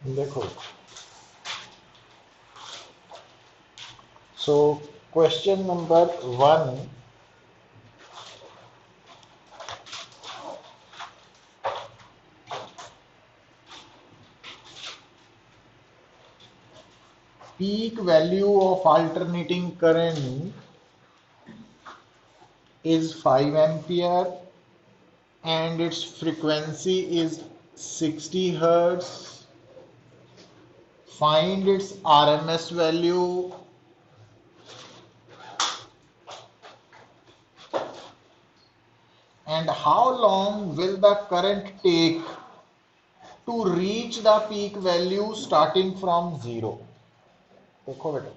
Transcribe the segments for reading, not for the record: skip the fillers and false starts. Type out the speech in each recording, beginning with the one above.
देखो, so question number 1, peak value of alternating current is 5 ampere and its frequency is 60 hertz. Find its RMS value and how long will the current take to reach the peak value starting from 0। देखो बेटा,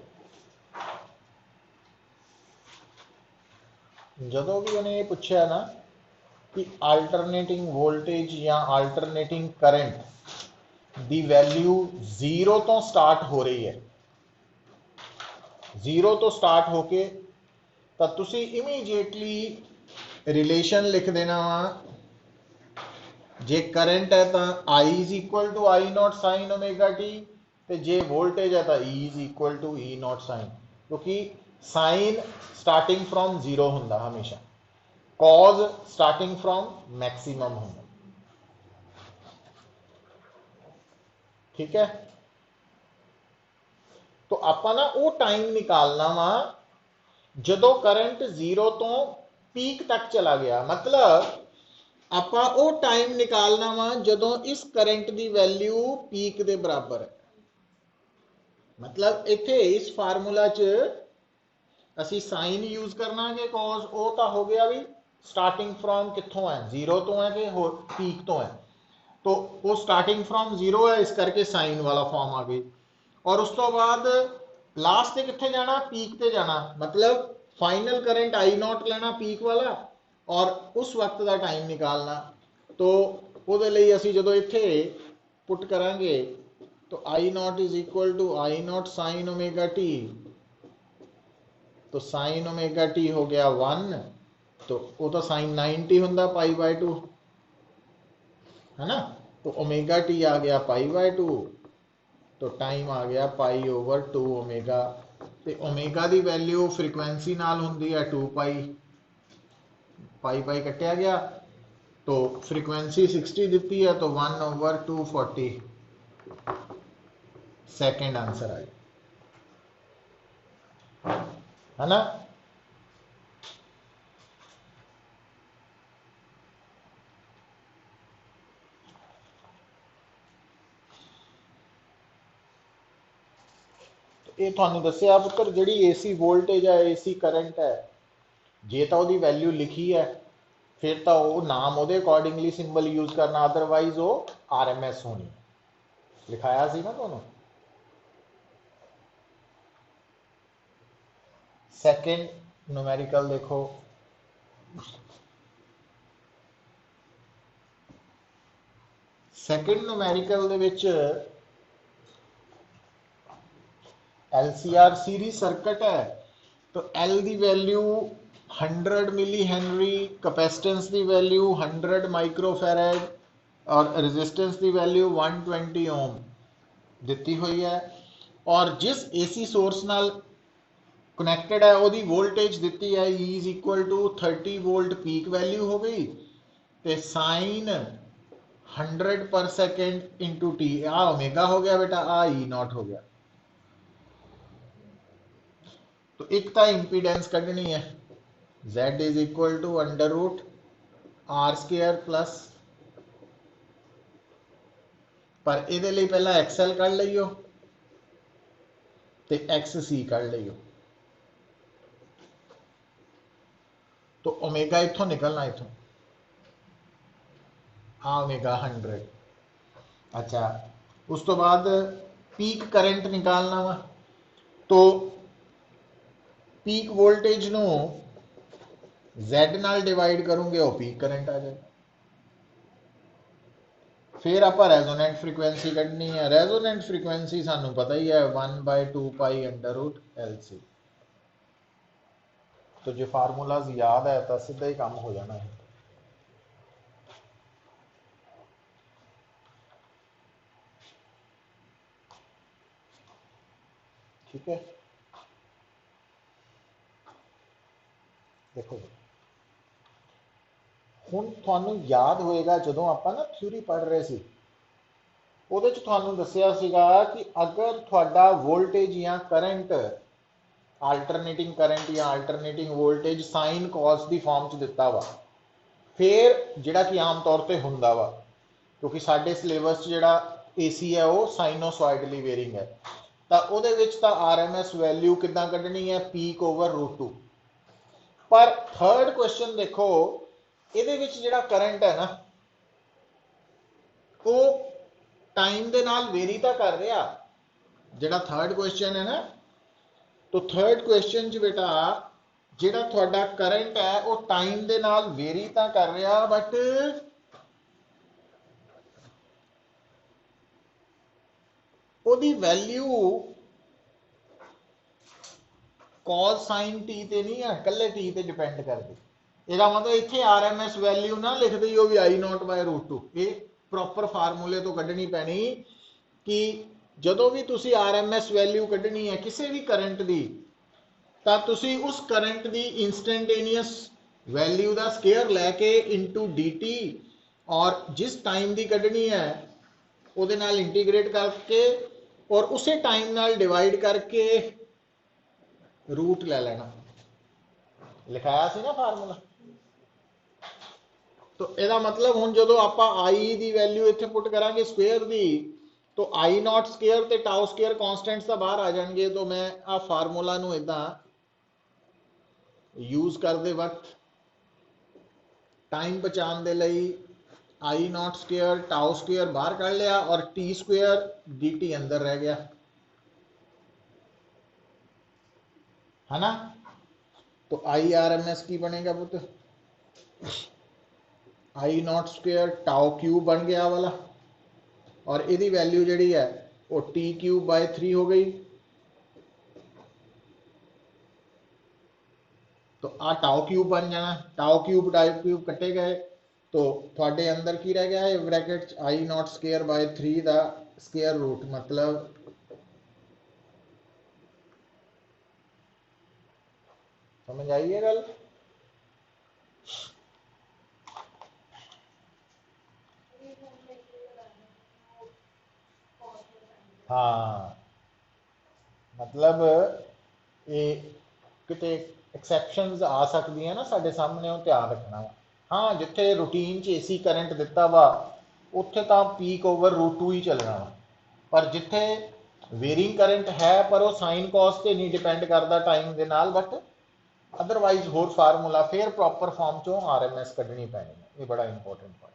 ਜਦੋਂ ਵੀ ਉਹਨੇ ਇਹ ਪੁੱਛਿਆ ਨਾ ਕਿ ਆਲਟਰਨੇਟਿੰਗ voltage ਜਾਂ ਆਲਟਰਨੇਟਿੰਗ current ਦੀ value 0 ਤੋਂ ਸਟਾਰਟ ਹੋ ਰਹੀ ਹੈ, 0 ਤੋਂ ਸਟਾਰਟ ਹੋ ਕੇ ਤਾਂ ਤੁਸੀਂ ਇਮੀਡੀਏਟਲੀ ਰਿਲੇਸ਼ਨ ਲਿਖ ਦੇਣਾ ਵਾ। ਜੇ ਕਰੰਟ ਹੈ ਤਾਂ I is equal to I naught sine omega t, ਤੇ ਜੇ ਵੋਲਟੇਜ ਹੈ ਤਾਂ E is equal to E naught sine, ਕਿਉਂਕਿ ਸਾਈਨ ਸਟਾਰਟਿੰਗ ਫਰੋਮ 0 ਹੁੰਦਾ ਹਮੇਸ਼ਾ, कॉज स्टार्टिंग फ्रॉम मैक्सिमम होगा। ठीक है, तो ਆਪਾਂ ਨਾ ਉਹ ਟਾਈਮ ਨਿਕਾਲਣਾ ਵਾ ਜਦੋਂ ਕਰੰਟ 0 ਤੋਂ ਪੀਕ ਤੱਕ ਚਲਾ ਗਿਆ। ਮਤਲਬ ਆਪਾਂ ਉਹ ਟਾਈਮ ਨਿਕਾਲਣਾ ਵਾ ਜਦੋਂ ਇਸ ਕਰੰਟ ਦੀ ਵੈਲਿਊ ਪੀਕ ਦੇ ਬਰਾਬਰ ਹੈ। ਮਤਲਬ ਇੱਥੇ ਇਸ ਫਾਰਮੂਲਾ 'ਚ ਅਸੀਂ ਸਾਈਨ ਯੂਜ਼ ਕਰਨਾ ਕਿ cos, ਉਹ ਤਾਂ ਹੋ ਗਿਆ ਵੀ स्टार्टिंग फ्रॉम कितों है, 0 तो है कि होर पीक तो है, तो वो स्टार्टिंग फ्रॉम 0 है, इस करके साइन वाला फॉर्म आ गई। और उस तो बाद लास्ट से कितने जाना, पीक ते जाना, मतलब फाइनल करंट आई नॉट लेना पीक वाला और उस वक्त का टाइम निकालना। तो ਉਹਦੇ ਲਈ ਅਸੀਂ ਜਦੋਂ ਇੱਥੇ ਪੁੱਟ ਕਰਾਂਗੇ तो I naught is equal to I naught sine omega t, तो साइन ओमेगा टी हो गया 1, तो वो तो साइन 90 होंगे π/2 है ना, तो ओमेगा टी आ गया π/2, तो टाइम आ गया π/2 ओमेगा। तो ओमेगा की वैल्यू फ्रीक्वेंसी नाल होंगी है 2 पाई, पाई कटिया गया, तो फ्रीक्वेंसी 60 दी है, तो 1/240 सेकेंड आंसर आ गया, है ना। ये थानू दसिया पुत्र, जी AC वोल्टेज है, AC करंट है, जे तो वो वैल्यू लिखी है फिर तो वो नाम वो अकॉर्डिंगली सिंबल यूज करना, अदरवाइज वो RMS होनी, लिखाया सी ना तुहानू। सेकेंड न्यूमेरिकल देखो, सेकेंड न्यूमेरिकल दे विच LCR सीरीज सर्किट है, तो L की वैल्यू 100 मिली हैनरी, कैपेसिटेंस की वैल्यू 100 माइक्रोफैरड और रेजिस्टेंस की वैल्यू 120 ओम दी हुई है। और जिस AC सोर्स नाल कनैक्टेड है वो वोल्टेज दी है E is equal to 30 volt peak value हो गई, तो साइन 100 पर सेकेंड इंटू टी, आ ओमेगा हो गया बेटा, आ E नॉट हो गया। तो एक तो इंपीडेंस कढ़नी है, Z is equal to √R² plus, पर ये लिए पहला XL कढ़ लीओ तो XC कढ़ लीओ, तो ओमेगा इथों निकलना, इथों हाँ ओमेगा 100। अच्छा, उस तो बाद पीक करंट निकालना वा, तो पीक वोल्टेज नो Z नाल डिवाइड करूंगे वो पीक करंट आ जाएगा। फिर आप रेजोनेंट फ्रीक्वेंसी कढ़नी है, रेजोनेंट फ्रीक्वेंसी सानू पता ही है 1/2 पाई √LC। तो जो फार्मूलाज याद है तो सीधा ही काम हो जाना है। ठीक है, देखो ਹੁਣ ਤੁਹਾਨੂੰ याद होएगा ਜਦੋਂ ਆਪਾਂ ना थ्योरी पढ़ रहे ਸੀ ਉਹਦੇ ਚ ਤੁਹਾਨੂੰ ਦੱਸਿਆ ਸੀਗਾ कि अगर ਤੁਹਾਡਾ वोल्टेज या करंट ਆਲਟਰਨੇਟਿੰਗ करंट या ਆਲਟਰਨੇਟਿੰਗ वोल्टेज साइन कॉस ਦੀ ਫਾਰਮ ਚ ਦਿੱਤਾ ਵਾ ਫਿਰ ਜਿਹੜਾ ਕਿ ਆਮ ਤੌਰ ਤੇ ਹੁੰਦਾ ਵਾ ਕਿਉਂਕਿ ਸਾਡੇ ਸਿਲੇਬਸ 'ਚ ਜਿਹੜਾ AC ਹੈ ਉਹ ਸਾਈਨੋਸੋਇਡਲੀ ਵੇਰਿੰਗ ਹੈ ਤਾਂ ਉਹਦੇ ਵਿੱਚ ਤਾਂ RMS ਵੈਲਿਊ ਕਿੱਦਾਂ ਕੱਢਣੀ ਹੈ ਪੀਕ ਓਵਰ √2 ਪਰ ਥਰਡ ਕੁਐਸਚਨ ਦੇਖੋ ਇਹਦੇ ਵਿੱਚ ਜਿਹੜਾ ਕਰੰਟ ਹੈ ਨਾ ਉਹ ਟਾਈਮ ਦੇ ਨਾਲ ਵੇਰੀ ਤਾਂ ਕਰ ਰਿਹਾ ਜਿਹੜਾ ਥਰਡ ਕੁਐਸਚਨ ਹੈ ਨਾ तो थर्ड क्वेश्चन च बेटा ਜਿਹੜਾ ਤੁਹਾਡਾ ਕਰੰਟ ਹੈ ਉਹ ਟਾਈਮ ਦੇ ਨਾਲ ਵੇਰੀ ਤਾਂ ਕਰ ਰਿਹਾ ਬਟ ਉਹਦੀ ਵੈਲਿਊ cos sin t ਤੇ ਨਹੀਂ ਹੈ ਇਕੱਲੇ t ਤੇ ਡਿਪੈਂਡ ਕਰਦੀ ਇਹਦਾ ਮਤਲਬ ਇੱਥੇ RMS ਵੈਲਿਊ ਨਾ ਲਿਖਦੇ ਹੋ ਵੀ I0/√2 ਇਹ ਪ੍ਰੋਪਰ ਫਾਰਮੂਲੇ ਤੋਂ ਕੱਢਣੀ ਪੈਣੀ ਕਿ ਜਦੋਂ ਵੀ ਤੁਸੀਂ RMS ਵੈਲਿਊ ਕੱਢਣੀ ਹੈ ਕਿਸੇ ਵੀ ਕਰੰਟ ਦੀ ਤਾਂ ਤੁਸੀਂ ਉਸ ਕਰੰਟ ਦੀ ਇੰਸਟੈਂਟੇਨੀਅਸ ਵੈਲਿਊ ਦਾ ਸਕੁਅਰ ਲੈ ਕੇ ਇਨਟੂ dt ਔਰ ਜਿਸ ਟਾਈਮ ਦੀ ਕੱਢਣੀ ਹੈ ਉਹਦੇ ਨਾਲ ਇੰਟੀਗ੍ਰੇਟ ਕਰਕੇ ਔਰ ਉਸੇ ਟਾਈਮ ਨਾਲ ਡਿਵਾਈਡ ਕਰਕੇ रूट ले लेना लिखाया सी ना फार्मूला तो ਇਹਦਾ मतलब हुण ਜਦੋਂ ਆਪਾਂ I ਦੀ ਵੈਲਿਊ ਇੱਥੇ ਪੁੱਟ ਕਰਾਂਗੇ ਸਕੁਅਰ ਦੀ तो I0 ਸਕੁਅਰ ਤੇ ਟਾउ ਸਕੁਅਰ ਕਾਂਸਟੈਂਟਸ ਤਾਂ ਬਾਹਰ ਆ ਜਾਣਗੇ तो मैं ਆ ਫਾਰਮੂਲਾ ਨੂੰ ਇਦਾਂ ਯੂਜ਼ ਕਰਦੇ ਵਕਤ ਟਾਈਮ ਬਚਾਉਣ ਦੇ ਲਈ I0 ਸਕੁਅਰ ਟਾउ ਸਕੁਅਰ ਬਾਹਰ ਕੱਢ ਲਿਆ और t ਸਕੁਅਰ dt अंदर रह गया है ना तो IRMS की बनेगा पुत्र I0 स्क्वायर टाउ क्यूब बन गया वाला और इहदी वैल्यू जिहड़ी है वो t³/3 हो गई तो आ टाउ क्यूब बन जाना टाउ क्यूब कटे गए तो थोड़े अंदर की रह गया है ब्रैकेट I0 स्क्वायर/3 का स्क्वायर रूट मतलब समझ आई है गल हाँ मतलब ये किते एक्सैप्शनस आ सकती है ना साडे सामने वो ध्यान रखना हाँ जिथे रूटीन च AC करंट दिता वा उत्थे तां पीक ओवर √2 ही चलना वा पर जिथे वेरिंग करंट है पर वो साइन कॉस ते नहीं डिपेंड करता टाइम दे नाल बट अदरवाइज होर फार्मूला फिर प्रॉपर फॉर्म चो RMS कढ़नी पैनी है ये बड़ा इंपॉर्टेंट पॉइंट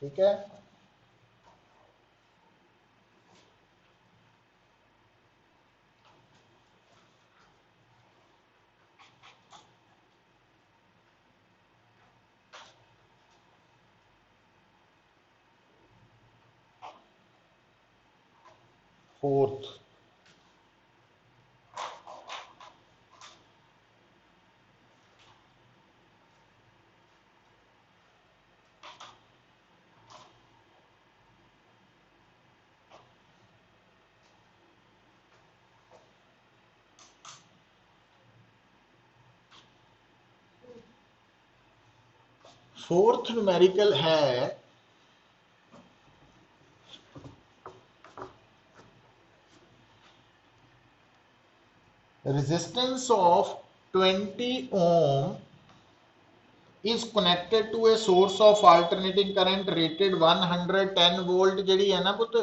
ठीक है फोर्थ फोर्थ न्यूमेरिकल है resistance of 20 ohm is connected to a source of alternating current rated 110 volt ਜਿਹੜੀ ਹੈ ਨਾ ਪੁੱਤ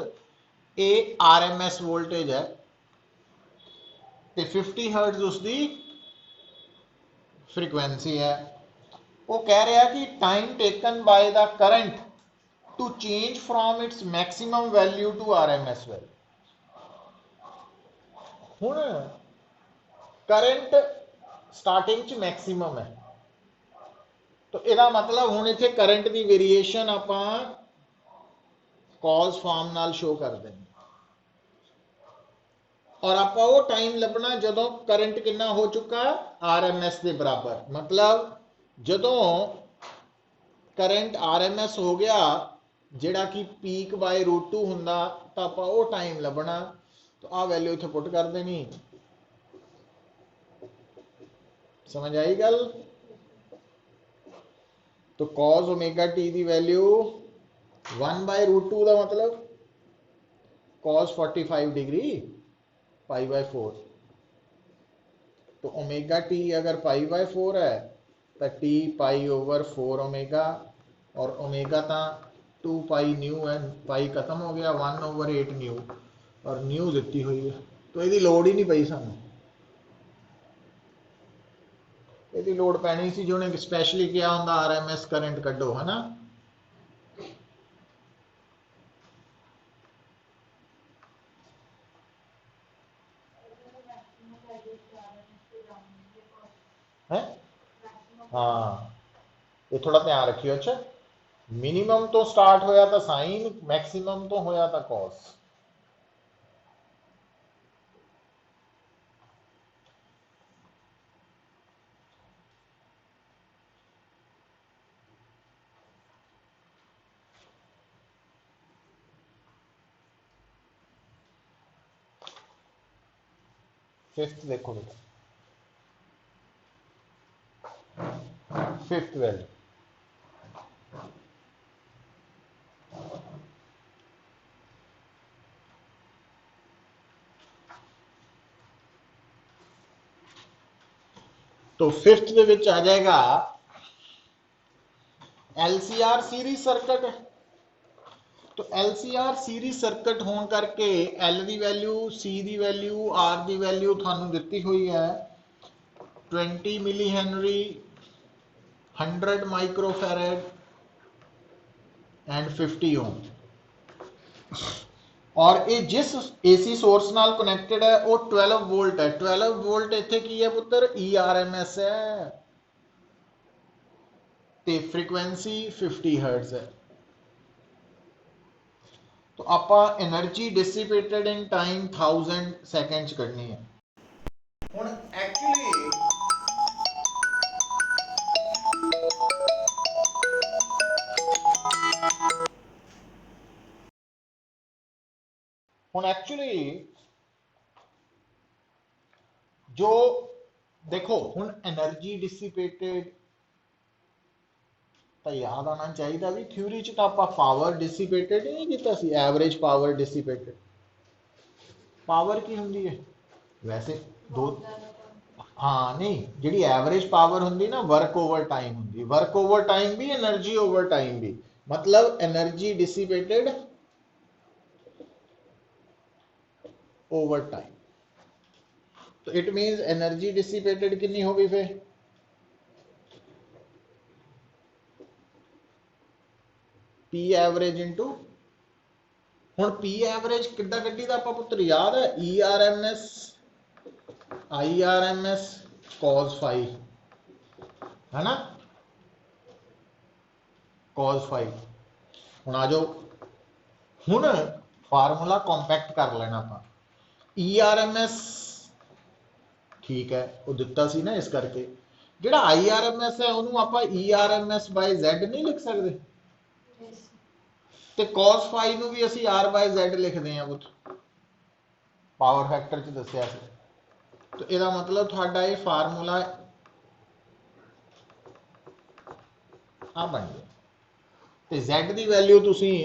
ਇਹ RMS वोल्टेज है ਤੇ 50 हर्ट्ज उसकी फ्रीक्वेंसी है वो कह रहा कि time taken by the current to change from its maximum value to RMS value हुण करंट स्टार्टिंग च मैक्सिमम है तो ਇਹਦਾ मतलब ਹੁਣ ਇੱਥੇ करंट ਦੀ वेरिएशन ਆਪਾਂ कॉस फॉर्म नाल शो कर देंगे और ਆਪਾਂ ਉਹ टाइम ਲੱਭਣਾ ਜਦੋਂ करंट कितना हो चुका RMS ਦੇ बराबर मतलब ਜਦੋਂ करंट RMS हो गया ਜਿਹੜਾ कि पीक बाय √2 ਹੁੰਦਾ ਤਾਂ ਆਪਾਂ ਉਹ ਟਾਈਮ ਲੱਭਣਾ। तो आ वैल्यू इत्थे पुट कर देनी। समझ आई गल? तो cos ओमेगा टी की वैल्यू 1/√2 का मतलब cos 45 डिग्री π/4। तो ओमेगा टी अगर π/4 है तो टी π/4 ओमेगा, और ओमेगा तो 2π न्यू है, पाई खत्म हो गया 1/8 न्यू, और न्यू दी हुई है। तो यदि लोड़ ही नहीं पई सानू, यदि लोड़ पैनी सी जो ने स्पैशली क्या होंगे RMS करंट कड्डो, है ना। है हाँ, ये थोड़ा ध्यान रखियो। अच्छा, मिनिमम तो स्टार्ट होया था साइन, मैक्सिमम तो होया था कॉस। फिफ्थ देखो बेटा, फिफ्थ वैल्यू तो फिफ्थ दे विच आ जाएगा LCR सीरीज सर्किट। तो LCR सीरीज सर्किट होने करके L की वैल्यू, C की वैल्यू, R की वैल्यू थानू दिती हुई है 20 मिली हेनरी, 100 माइक्रोफैरेड एंड 50 ओम। और ये जिस AC सोर्स नाल कनेक्टेड है वो 12 वोल्ट है। 12 वोल्ट इत्थे की है पुत्र, ERMS है, ते फ्रीक्वेंसी 50 हर्ट्ज है। तो आप energy dissipated in time 1000 second करनी है। हुण एक्चुअली जो देखो हुण एनर्जी डिसिपेटेड तो याद आना चाहिए भी, थ्योरी च तो आप पावर डिसिपेटेड नहीं किया सी, एवरेज पावर डिसिपेटेड। पावर की होंगी है वैसे दो, हाँ नहीं, जी एवरेज पावर होंगी ना वर्क ओवर टाइम होंगी, वर्क ओवर टाइम भी एनर्जी ओवर टाइम भी, मतलब एनर्जी डिसिपेटेड ओवर टाइम। तो इट मींस एनर्जी डिसिपेटेड कितनी होगी फिर, पी एवरेज इंटू, हुण पी एवरेज किद्दां कड्ढी दा आपां पुत्तर याद है, ERMS IRMS cos फाई, है ना, cos फाई। हुण आ जाओ, हुण फार्मूला कॉम्पैक्ट कर लेना आपां, ERMS ठीक है वो दिता सी ना, इस करके जिहड़ा IRMS है उन्होंने आपां ERMS बाय Z नहीं लिख सकते, तो cos फाई नूं भी असीं R बाय Z लिखते हैं पुत, पावर फैक्टर च दस्सिया सी। तो इसका मतलब तुहाडा ये फार्मूला आ बन गया। तो Z की वैल्यू तुसीं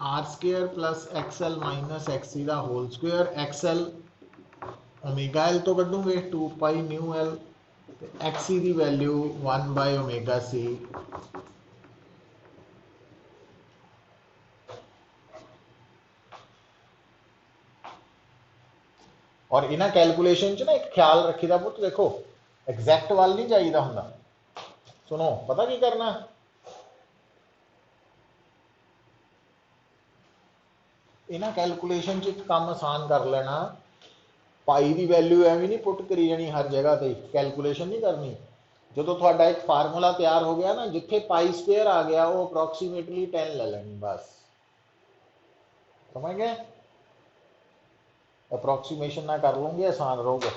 √R² plus XL minus XC का whole square, XL omega L तो कढूंगे 2π न्यू L, XC की वैल्यू 1/ωc और इन्हां कैलकुलेशन च ना एक ख्याल रखी दा पुत, देखो एग्जैक्ट वाल नहीं चाहिए होंदा। सुनो पता की करना, इन्हां कैलकुलेशन च एक काम आसान कर लेना, पाई की वैल्यू एवं नहीं पुट करी जानी हर जगह पर, कैलकुलेशन नहीं करनी। जो थोड़ा एक फार्मूला तैयार हो गया ना, जिथे पाई स्क्वेयर आ गया वो अप्रोक्सीमेटली 10 ले लेनी बस, समझ गए, अप्रोक्सीमेशन ना कर लोगे आसान रहोगे।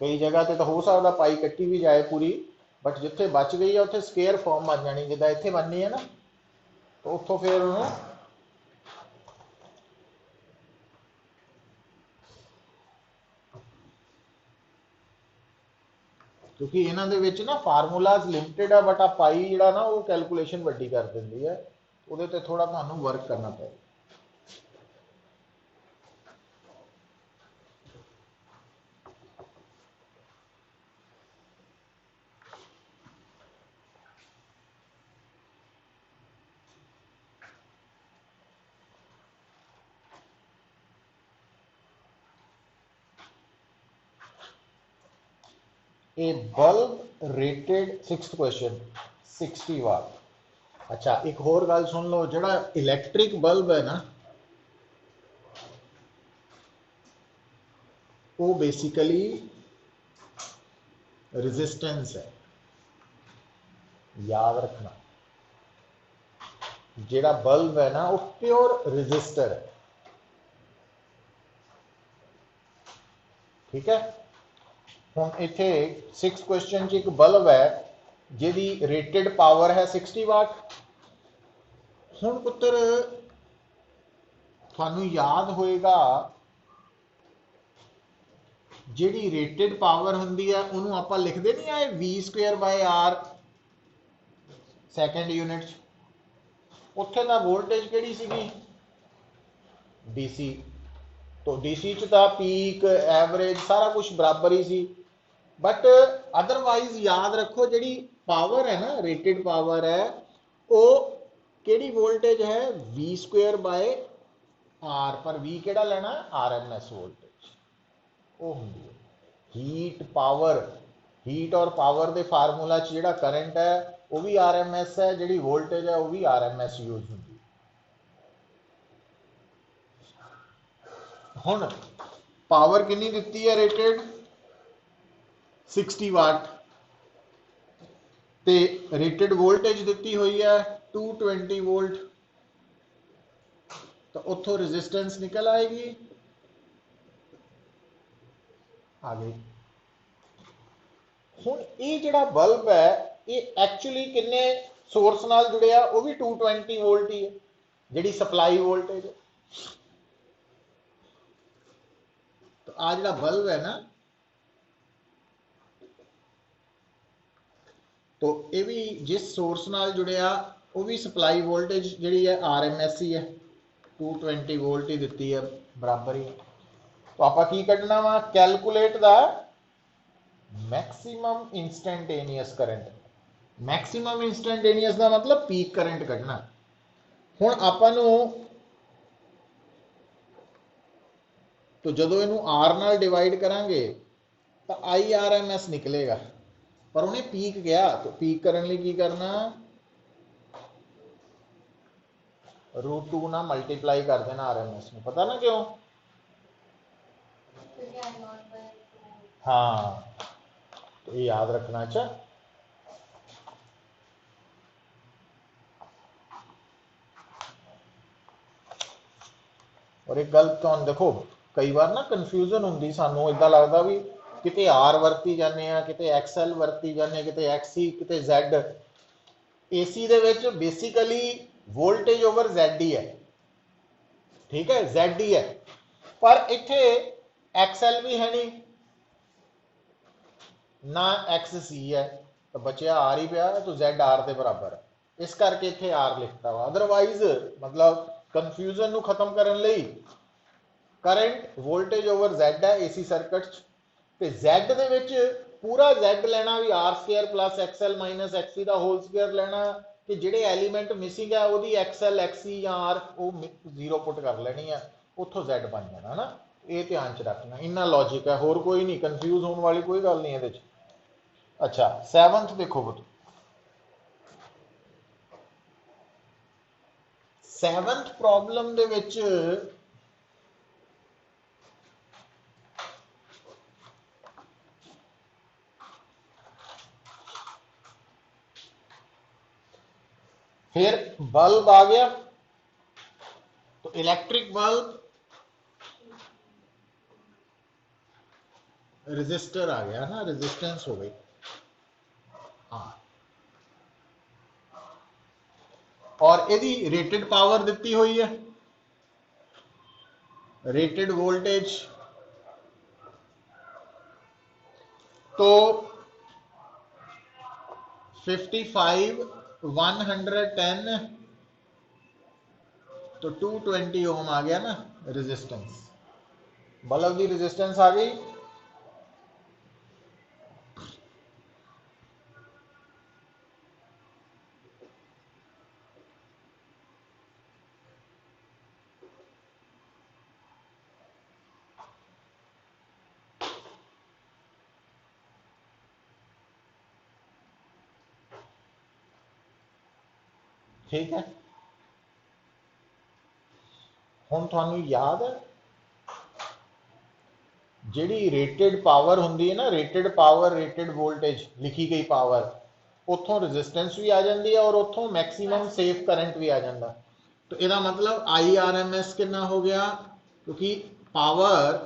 कई जगह ते तो हो सकता पाई कट्टी भी जाए पूरी, बट जिथे बच गई है उत्थे स्केयर फॉर्म बन जानी, जिदा इत्थे बननी है ना, तो उत्थों फिर उन्होंने क्योंकि इन्हों के ना फार्मूलाज लिमिटेड है, बट आ पाई जोड़ा ना वो कैलकुलेशन वड्डी कर देंदी है, वो थोड़ा तुहानू वर्क करना पड़ेगा। ए बल्ब रेटेड, 6th क्वेश्चन, 60 वाट। अच्छा एक होर गल सुन लो, जड़ा इलैक्ट्रिक बल्ब है ना वो बेसिकली रेजिस्टेंस है, याद रखना। जेड़ा बल्ब है ना वो प्योर रेजिस्टर है, ठीक है। हम इथे 6 क्वेश्चन च एक बल्ब है जिहदी रेटेड पावर है 60 वाट। हुण पुत्र थानू याद होएगा जिहड़ी रेटेड पावर हुंदी है उन्होंने आपां लिखदे नहीं आए V²/R सैकेंड यूनिट, उत्थे दा वोल्टेज किहड़ी सीगी, DC। तो DC च तां पीक एवरेज सारा कुछ बराबर ही सी, बट अदरवाइज याद रखो जिहड़ी पावर है ना, रेटेड पावर है वो किहड़ी वोल्टेज है, V²/R, पर V किहड़ा लेना, RMS वोल्टेज वो हुंदी है। हीट पावर, हीट और पावर के फार्मूला च जिहड़ा करंट है वो भी RMS है, जिहड़ी वोल्टेज है वो भी RMS यूज होंगी। हुण पावर कितनी दिती है रेटेड, 60 वाट, ते रेटेड वोल्टेज दिती हुई है 220 वोल्ट, तो उत्थों रेजिस्टेंस निकल आएगी, आ गई। हुण ये जिहड़ा बल्ब है ये एक्चुअली किन्ने सोर्स नाल जुड़िया, वो भी 220 वोल्ट ही है, जिहड़ी सप्लाई वोल्टेज है। तो आ जिहड़ा बल्ब है ना, तो ये भी जिस सोर्स नाल जुड़िया वो भी सप्लाई वोल्टेज जिहड़ी है RMS ही है, 220 वोल्ट ही दिती है, बराबर ही। तो आपां की कढना वा, calculate the maximum instantaneous current. Maximum instantaneous का मतलब पीक करंट कढना। हुण आपां नूं तो जदों इनू R नाल डिवाइड करांगे तो IRMS निकलेगा, पर उन्हें पीक गया, तो पीक करने लिए की करना, √2 ना मल्टीप्लाई कर देना RMS में, पता ना क्यों, हाँ तो ये याद रखना। अच्छा और एक गल तो देखो, कई बार ना कन्फ्यूजन होंगी, सानू इदा लगता भी किते R वरती जाने, किते XL वरती जाने, किते XC, किते Z। AC they which basically voltage over Z ही है, ठीक है, Z ही है, पर इत्थे XL भी है नहीं ना XC है, तो बचिया R ही पिया, तो Z R के बराबर है, इस करके इत्थे R लिखता वा। अदरवाइज मतलब कन्फ्यूजन नू खत्म करने लई करंट वोल्टेज ओवर Z है AC सर्किट ते Z दे विच पूरा Z लेना भी R² + XL - XC का होल स्क्वायर लेना, कि जिहड़े एलीमेंट मिसिंग है वो XL XC या R वो 0 पुट कर लेनी है, उत्थों Z बन जाना ना। ये ध्यान च रखना, इन्ना लॉजिक है, होर कोई नहीं, कन्फ्यूज होने वाली कोई गल नहीं है। अच्छा 7th देखो पुत, 7th प्रॉब्लम दे विच फिर बल्ब आ गया, तो इलेक्ट्रिक बल्ब रजिस्टर आ गया ना, रेजिस्टेंस हो गई। हाँ, और यदि रेटेड पावर दी हुई है, रेटेड वोल्टेज, तो 55 110 तो 220 ओम आ गया ना रेजिस्टेंस, बल्ब की रेजिस्टेंस आ गई। ठीक है, हुण तुहानू याद है जिहड़ी रेटेड पावर हुंदी है ना, रेटेड पावर रेटेड वोल्टेज लिखी गई पावर, उतों रेजिस्टेंस भी आ जाती है और उतों मैक्सीमम सेफ करंट भी आ जाता। तो इसका मतलब आई आर एम एस कितना हो गया, क्योंकि power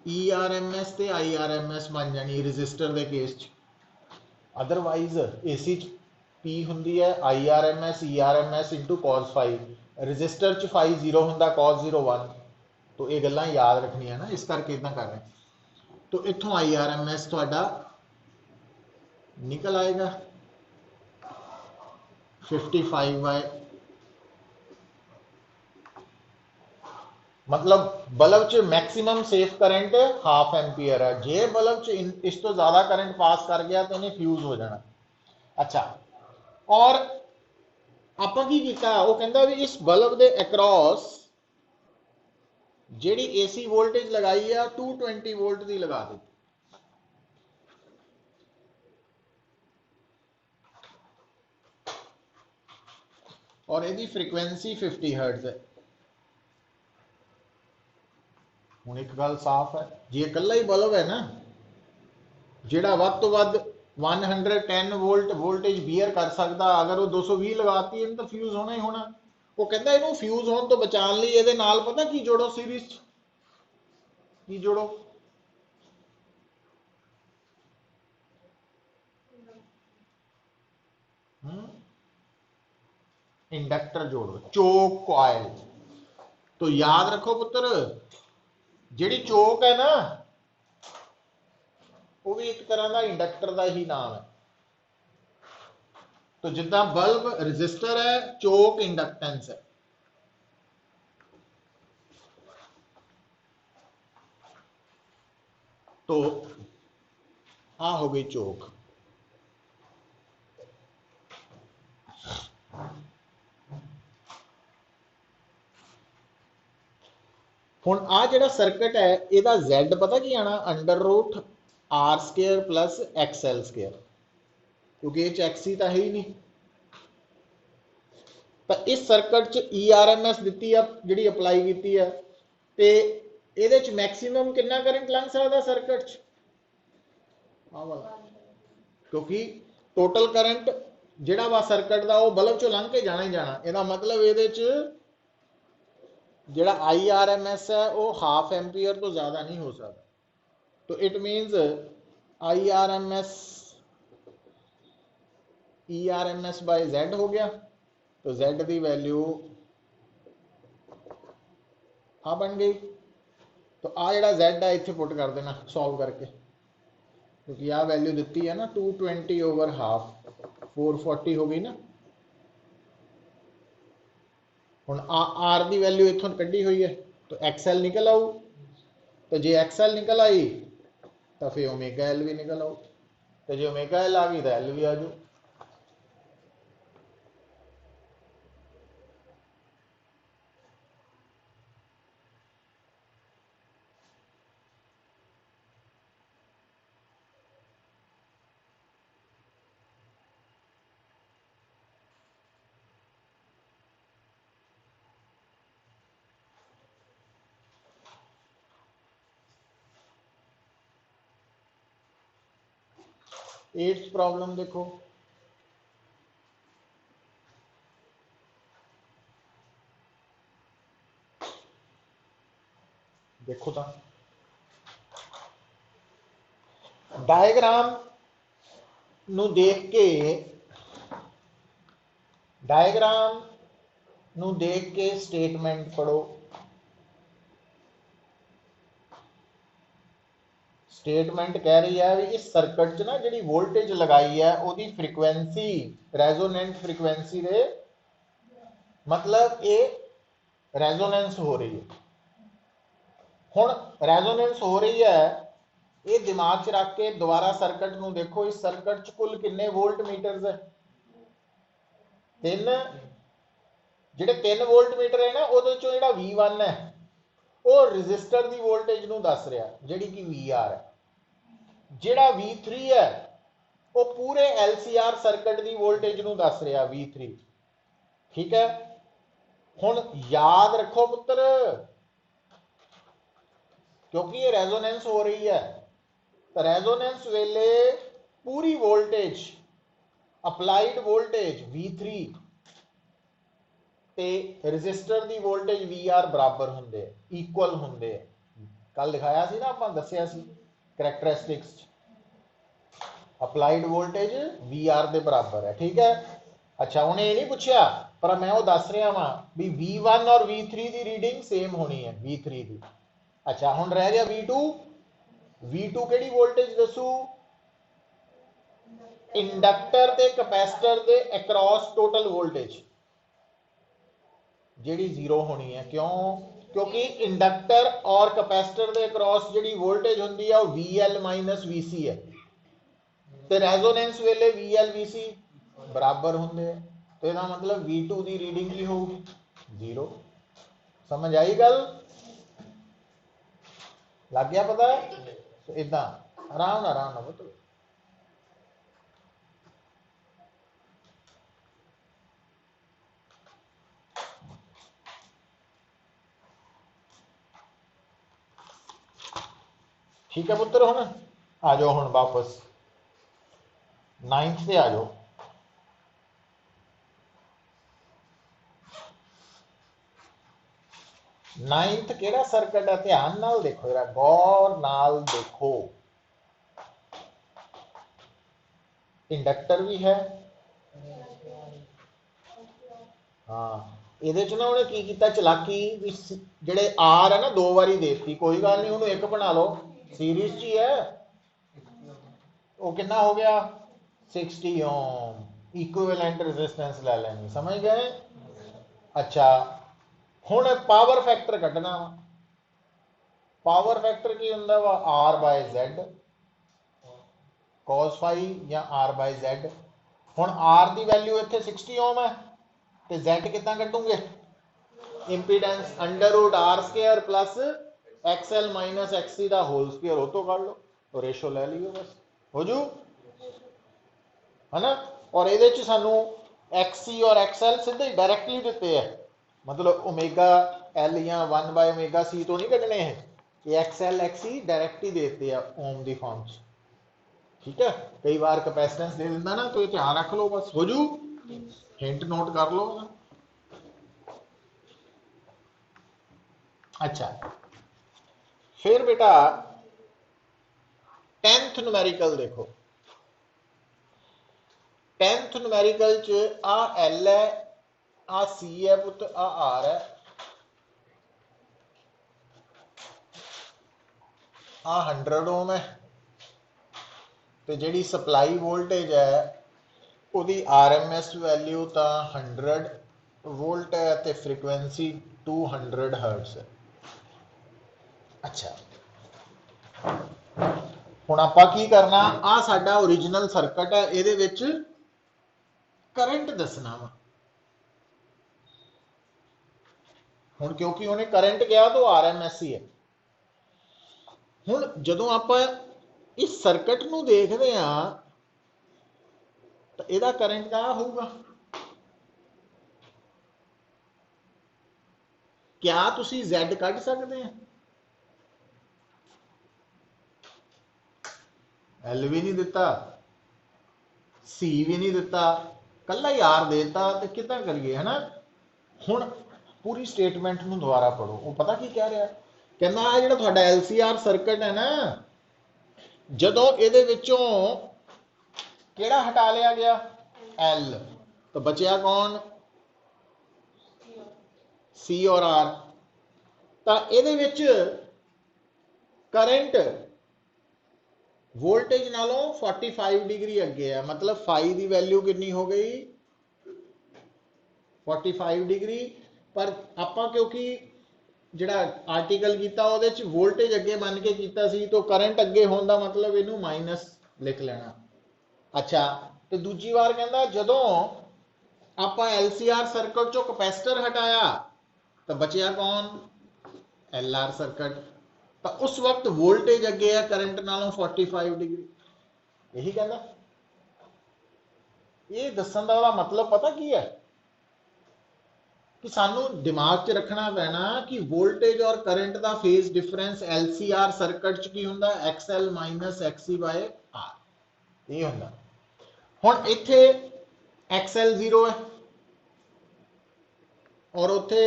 E R M S ते आई आर एम एस बन जानी रजिस्टर के केस च। अदरवाइज एसी पी होंगी है I R M S E R M S into cos phi, resistor च फाइव जीरो होंगे कॉस जीरो वन। तो ये गल्लां याद रखनिया ना, इस करके इतना कर रहे हैं। तो इतों आई आर एम एस तुहाडा निकल आएगा 55 बाय, मतलब बल्ब च maximum safe current half ampere है, जे बल्ब च इस तो ज्यादा करंट पास कर गया तो इन्हें फ्यूज हो जाना। अच्छा, और ਆਪਾਂ ਕੀ ਕੀਤਾ, ਉਹ ਕਹਿੰਦਾ ਵੀ ਇਸ ਬਲਬ ਦੇ ਅਕ੍ਰੋਸ ਜਿਹੜੀ ਏਸੀ ਵੋਲਟੇਜ ਲਗਾਈ ਆ 220 ਵੋਲਟ ਦੀ ਲਗਾ ਦਿੱਤੀ। और यदि फ्रीक्वेंसी 50 हर्ट्ज है। हुण एक गल साफ है, जे इकल्ला ही बल्ब है ना जिहड़ा वध तो वध 110 वोल्ट वोल्टेज बीयर कर सकता, अगर वो 220 लगाती है तो फ्यूज होना ही होना। वो कहता इहनूं फ्यूज होने तो बचाने लई इहदे नाल पता की जोड़ो, सीरीज की जोड़ो, इंडक्टर जोड़ो, चोक कॉइल। तो याद रखो पुत्र, जिहड़ी चोक है ना वो भी एक तरह का इंडक्टर का ही नाम है। तो जिदा बल्ब रजिस्टर है, चोक इंडक्टेंस है। तो आ हो गई चोक। हुण आ जिहड़ा सर्किट है इहदा Z पता की आना, under root R square plus X L square, क्योंकि ये एक्सी तो है ही नहीं। तो इस सर्किट च ई आर एम एस दी है जी अपलाई की है, तो ये मैक्सीमम कितना करंट लंघ सकता सर्किट च, क्योंकि टोटल करंट जिहड़ा वा सर्किट का वो बल्ब चो लंघ के जाना ही जाना। इसका मतलब ये जिहड़ा आई आर एम एस है वो हाफ एम्पीयर तो ज़्यादा नहीं हो सकता। तो it means I R M S E R M S by Z हो गया। तो जेड की वैल्यू आ बन गई। तो आ जिहड़ा जेड है इत्थे पुट कर देना सॉल्व करके, क्योंकि आ वैल्यू दी है ना 220 ओवर हाफ 440 हो गई ना। हुण आर की वैल्यू इत्थों कढ़ी हुई है तो एक्सएल निकल आऊ। तो जे एक्सएल निकल आई तो फिर ओमेगा एल भी निकल आऊ, तो जो ओमेगा एल आ गई तो एल भी आ जाऊ। एट्थ प्रॉब्लम देखो, देखो तो डायग्राम ਨੂੰ ਦੇਖ ਕੇ स्टेटमेंट पढ़ो। स्टेटमेंट कह रही है भी इस सर्किट च ना जी वोल्टेज लगाई है उसकी फ्रीक्वेंसी रेजोनेंट फ्रीक्वेंसी दे मतलब ये रेजोनेंस हो रही है। हुण रेजोनेंस हो रही है ये दिमाग च रख के दोबारा सर्किट नूं देखो। इस सर्किट च कुल किन्ने वोल्ट मीटर्स है? 3। जिहड़े 3 वोल्ट मीटर है ना उहदे चों जिहड़ा V1 है वो रजिस्टर की वोल्टेज नूं दस रहा जिहड़ी कि VR है। जिहड़ा V3 है वो पूरे LCR सर्किट की वोल्टेज नूं दस रहा V3। ठीक है, हुण याद रखो पुत्र क्योंकि ये रेजोनेंस हो रही है तो रेजोनेंस वेले पूरी वोल्टेज अप्लाइड वोल्टेज V3 ते रजिस्टर की वोल्टेज VR बराबर होंगे इक्वल होंगे। कल दिखाया सी ना आपां दस्सिया सी करैक्टरिस्टिक्स अप्लाइड वोल्टेज VR के बराबर है। ठीक है, अच्छा उन्हें ये नहीं पूछा पर मैं वो दस रहा वहां भी V1 और V3 की रीडिंग सेम होनी है V3 की। अच्छा हुण रह गया V2 केड़ी वोल्टेज दसू? इंडक्टर ते कैपेसिटर के अक्रॉस टोटल वोल्टेज जिहड़ी 0 होनी है। क्यों? क्योंकि इंडक्टर और कैपेसिटर के अक्रॉस जिहड़ी वोल्टेज होंदी है वो VL माइनस VC है तो रेजोनेंस वेले VL VC बराबर होंगे तो इसका मतलब V2 की रीडिंग की होगी 0। समझ आई गल? लग गया पता? तो इदा आराम ना मतलब ठीक है पुत्र। हुण आ जाओ हुण वापस 9th से आ जाओ। नाइन्थ केड़ा सर्किट है? ध्यान नाल देखो जरा, गौर नाल देखो। इंडक्टर भी है हाँ। ਇਹਦੇ ਚ ਨਾ ਉਹਨੇ ਕੀ ਕੀਤਾ ਚਲਾਕੀ ਵੀ ਜਿਹੜੇ R है ना 2 ਵਾਰੀ ਦੇਤੀ कोई गल नहीं ਉਹਨੂੰ एक बना लो सीरीज च ही है वो कितना हो गया 60 ओम इक्विवेलेंट रेजिस्टेंस ले लेनी। समझ गए? अच्छा हुण पावर फैक्टर कढ़ना पावर फैक्टर की होंदा वा R/Z cos फाई या R/Z। हुण R की वैल्यू इत्थे 60 ओम है तो Z कितना कटूंगे impedance √R² plus XL minus XC का होल स्क्वायर हो तो कर लो तो रेशो ले लियो बस हो जू है ना। और ये सानू XC और XL सीधे डायरैक्टली दिते है मतलब ओमेगा L या 1/ओमेगा C तो नहीं कटने हैं ये XL XC डायरैक्ट ही देते हैं ओम की फॉर्म च। ठीक है, कई बार कैपेसिटेंस दे दिंदा ना तो ये ध्यान रख लो बस हो जू हिंट नोट कर लो। अच्छा फिर बेटा 10th न्यूमेरिकल देखो। 10th न्यूमेरिकल च आ L है आ C है पुत आ R है आ 100 ओम है तो जी सप्लाई वोल्टेज है उसकी RMS वैल्यू तो 100 वोल्ट है तो फ्रीक्वेंसी 200 हर्ट्ज है। अच्छा हुण आपां की करना आ साडा ओरिजिनल सर्किट है इहदे विच करंट दसना वा। हुण क्योंकि उन्हें करंट कहा तो RMS ही है। हुण जदों आपां इस सर्किट नूं देखदे आ तो इहदा करंट क्या होगा? क्या तुसी Z कढ सकते हैं? L भी नहीं दिता C भी नहीं दिता कला ही R देता तो कितना करिए है ना। हुण पूरी स्टेटमेंट नूं दोबारा पढ़ो वो पता की कह रहा है कहना जो LCR सर्किट है ना जदों ਇਹਦੇ ਵਿੱਚੋਂ ਕਿਹੜਾ ਹਟਾ ਲਿਆ ਗਿਆ L, तो बचया कौन C और R। तो ਇਹਦੇ ਵਿੱਚ करंट वोल्टेज नालों 45 डिग्री अगे है, मतलब फाई की वैल्यू कितनी हो गई 45 डिग्री। पर आपां क्योंकि जिहड़ा आर्टिकल कीता ਉਹਦੇ ਚ वोल्टेज अगे मन के कीता सी, तो करंट अगे होने का मतलब इनू माइनस लिख लेना। अच्छा, तो दूजी बार कहता जदों आपां LCR सर्किट चो कैपेसिटर हटाया तो बचया कौन LR सर्किट। तो उस वक्त वोल्टेज अगे है करंट नालों 45 डिग्री। यही कहना, ये दसन का मतलब पता की है कि सानू दिमाग च रखना पैना कि वोल्टेज और करंट का फेज डिफरेंस LCR सर्किट च की हुंदा XL minus XC by R, ये हुंदा। हुण इत्थे XL 0 है और उत्थे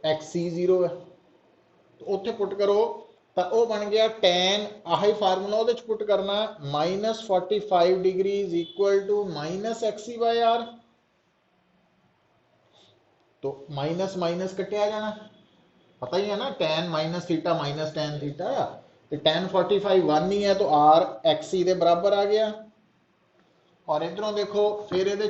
XC 0 है, तो उत्थे पुट करो तो वह बन गया tan, आही फार्मूला वो पुट करना minus 45 degree is equal to minus XC by R। तो माइनस माइनस कटिया जाना, पता ही है ना, tan minus theta minus tan theta, तो tan 45 1 ही है, तो R XC के बराबर आ गया। और इधरों देखो फिर ये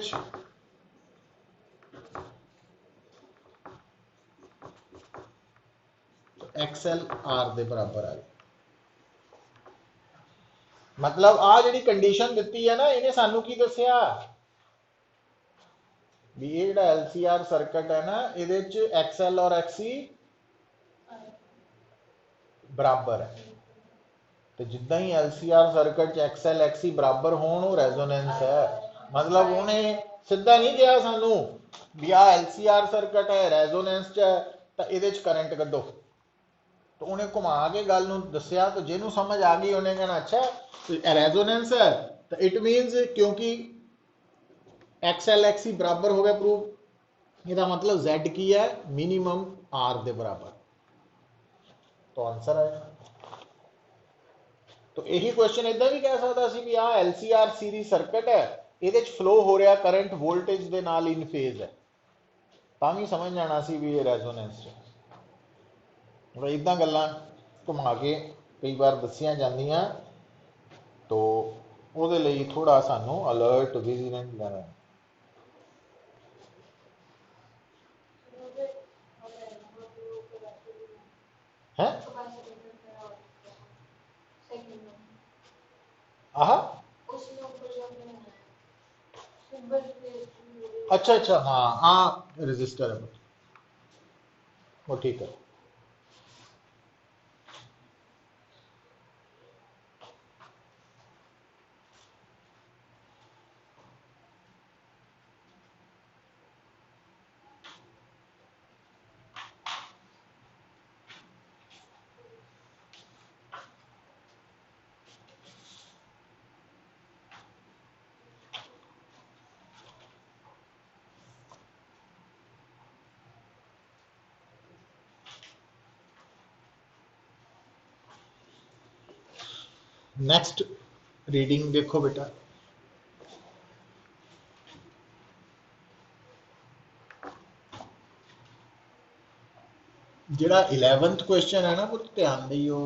XL R के बराबर आ गया। मतलब आ जी कंडीशन दी है ना, इन्हें सानू की दसिया भी ये जो LCR सर्किट है ना, ये XL और XC बराबर है। तो जिदा ही LCR सर्किट XL XC बराबर हो रेजोनेंस है। मतलब उन्हें सीधा नहीं कहा सानू भी आ LCR सर्किट है रेजोनेंस च है तो ये करंट कड्डो, तो उन्हें घुमा के गल दसिया। तो जिन्हों समझ आ गई उन्हें कहना अच्छा रेजोनेंस है, तो इट मीनस क्योंकि XL XC बराबर हो गया प्रूफ, इसका मतलब Z की है मिनिमम R के बराबर, तो आंसर है। तो यही क्वेश्चन इदा भी कह सकता सी भी आ LCR सीरीज सर्किट है, ये फ्लो हो रहा करंट वोल्टेज के नाल इन फेज है, भी समझ जाना सी भी ये रेजोनेंस है। इदा गल्लां घुमा के कई बार दसिया जांदियां, तो ਉਹਦੇ ਲਈ थोड़ा सानू अलर्ट विजिलेंट रहना है। आहा अच्छा अच्छा, हाँ हाँ रजिस्टर है वो, ठीक है। नेक्स्ट रीडिंग देखो बेटा, जिहड़ा 11th क्वेश्चन है ना, पुत ध्यान दियो।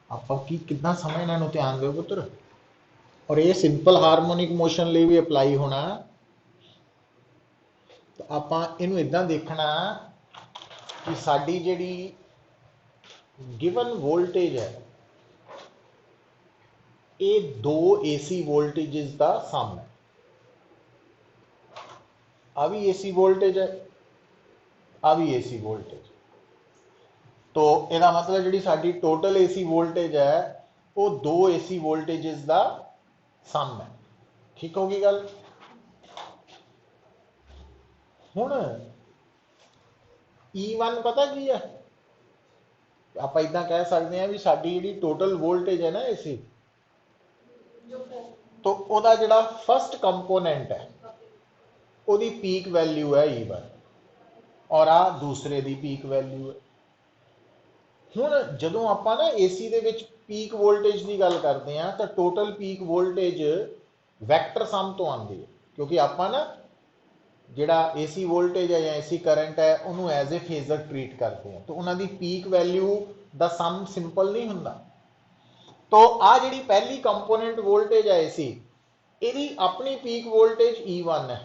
आप कितना समय इन्हों ध्यान दो पुत्र, और ये सिंपल हारमोनिक मोशन लिए भी अप्लाई होना। तो आप इनू इदा देखना कि साडी जिहड़ी गिवन वोल्टेज है ये दो AC वोल्टेजेस का सम है। आ भी AC वोल्टेज है, आ भी AC वोल्टेज, तो यदा मतलब जी साडी टोटल AC वोल्टेज है वो दो AC वोल्टेजेस का सम है। ठीक होगी गल। हुण E1 पता की है, आप इदा कह सकते हैं भी साडी जी टोटल वोल्टेज है ना AC, तो ਉਹਦਾ ਜਿਹੜਾ फस्ट कंपोनेंट है ਉਹਦੀ पीक वैल्यू है E1 और आ दूसरे ਦੀ पीक वैल्यू है। ਹੁਣ ਜਦੋਂ ਆਪਾਂ ਨਾ ਏਸੀ ਦੇ ਵਿੱਚ ਪੀਕ ਵੋਲਟੇਜ ਦੀ ਗੱਲ ਕਰਦੇ ਆ ਤਾਂ ਟੋਟਲ ਪੀਕ ਵੋਲਟੇਜ ਵੈਕਟਰ ਸਮ ਤੋਂ ਆਉਂਦੀ ਹੈ, ਕਿਉਂਕਿ ਆਪਾਂ ਨਾ ਜਿਹੜਾ ਏਸੀ ਵੋਲਟੇਜ ਹੈ ਜਾਂ ਏਸੀ ਕਰੰਟ ਹੈ ਉਹਨੂੰ ਐਜ਼ ਅ ਫੇਜ਼ਰ ਟ੍ਰੀਟ ਕਰਦੇ ਆ, ਤਾਂ ਉਹਨਾਂ ਦੀ ਪੀਕ ਵੈਲਿਊ ਦਾ ਸਮ ਸਿੰਪਲ ਨਹੀਂ ਹੁੰਦਾ। तो आ जी पहली कंपोनेंट वोल्टेज है सी, यदी अपनी पीक वोल्टेज E1 है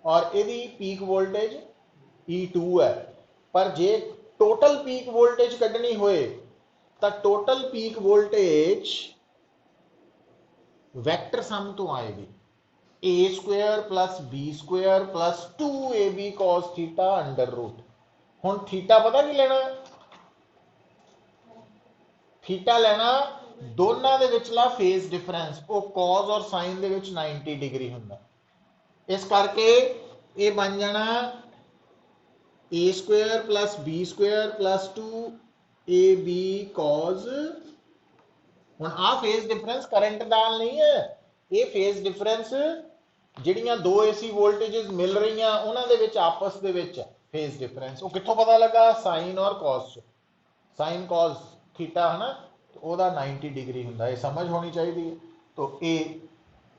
और यदी पीक वोल्टेज E2 है, पर जे टोटल पीक वोल्टेज कढ़नी होए तो total peak voltage vector sum तो आएगी a square plus b square plus 2ab cos theta under root. हुण थीटा पता की लेना, थीटा लेना दोनों के विचला फेज डिफरेंस, वो कॉज और साइन दे विच 90 डिग्री हुंदा, इस करके ये बन जाना a square plus b square plus 2ab cos। हुण आ फेज डिफरेंस करंट नाल नहीं है, ये फेज डिफरेंस जिहड़ियां दो एसी वोल्टेजेस मिल रही उन्हां दे विच आपस दे विच फेज डिफरेंस। वो कित्थों पता लगा, साइन और कॉस, साइन कॉस थीटा है ना, तो वह 90 डिग्री होंगे, ये समझ होनी चाहिए। तो ए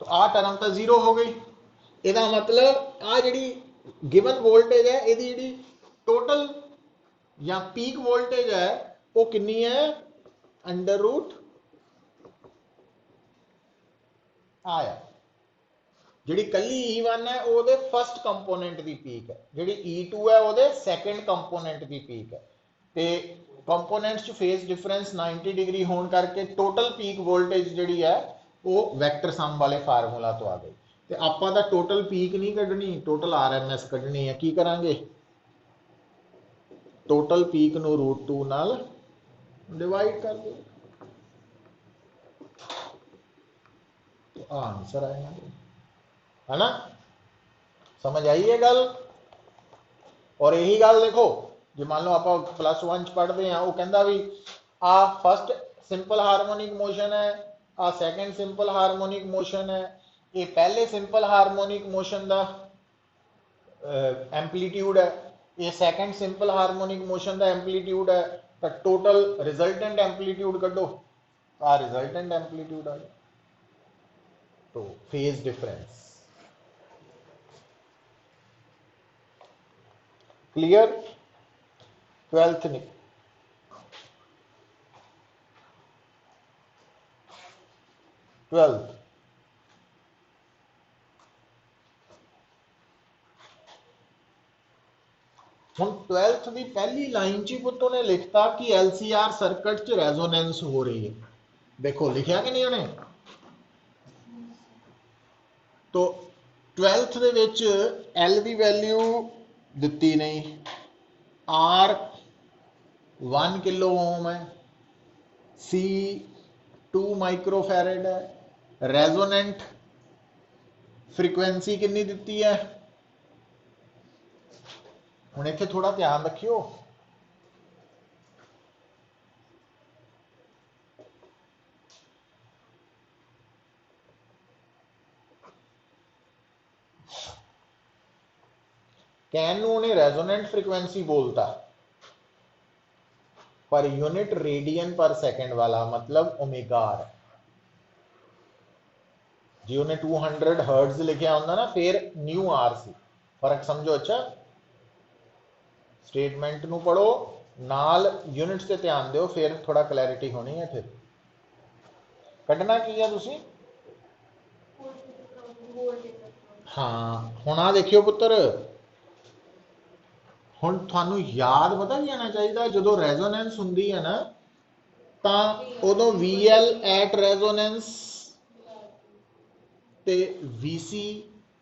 तो आ टर्म तो जीरो हो गई, यदा मतलब आ जी गिवन वोल्टेज है यदि जी टोटल या पीक वोल्टेज है वो कितनी है, अंडर रूट आया। जी कली E1 है वो फस्ट कंपोनेंट की पीक है, जी E2 है वो सैकेंड कंपोनेंट की पीक है, तो कंपोनेंट्स च फेज डिफरेंस 90 डिग्री होने करके टोटल पीक वोल्टेज जी है वो वैक्टर सम वाले फार्मूला तो आ गई। तो आपां दा टोटल पीक नहीं कढ़नी, टोटल RMS कढ़नी है। की करांगे, टोटल पीक नूं √2 नाल डिवाइड कर दो, तो आंसर आएगा, है ना। समझ आई है गल। और यही गल देखो जो मान लो आप +1 पढ़ते हैं, वो कहता भी आ फस्ट सिंपल हारमोनिक मोशन है, आ सैकेंड सिंपल हारमोनिक मोशन है, ये पहले सिंपल हारमोनिक मोशन का एंपलीट्यूड है, ये सैकेंड सिंपल हारमोनिक मोशन का एंपलीट्यूड है, तो टोटल रिजल्टेंट एंपलीट्यूड कढ़ो, आ रिजल्टेंट एंपलीट्यूड आ गया। तो फेज डिफरेंस क्लियर। 12th नहीं, 12th हम 12th की पहली लाइन च पुत्तों ने लिखता कि LCR सर्किट च रेजोनेंस हो रही है। देखो लिखा कि नहीं उन्हें, तो 12th दे विच L की वैल्यू दिती नहीं, R 1 किलो ओम है, C 2 माइक्रोफैरड है, रेजोनेंट फ्रीक्वेंसी कितनी दिती है। हुण इत्थे थोड़ा ध्यान रखियो, कहने उन्हें रेजोनेंट फ्रीक्वेंसी बोलता, पर यूनिट रेडियन पर सेकंड वाला मतलब ओमेगा आर। जी उन्हें 200 हर्ट्ज लिखा होंगे ना, फिर न्यू आर सी, फर्क समझो। अच्छा स्टेटमेंट नू पढ़ो नाल यूनिट से ध्यान दो, फिर थोड़ा क्लैरिटी होनी है। फिर कढ़ना की है तुसी, हाँ हुण आ देखियो पुत्र, हुण तुहानू याद पता की आना चाहिए, जो रेजोनेंस हुंदी है ना तो उदों VL एट रेजोनेंस ते VC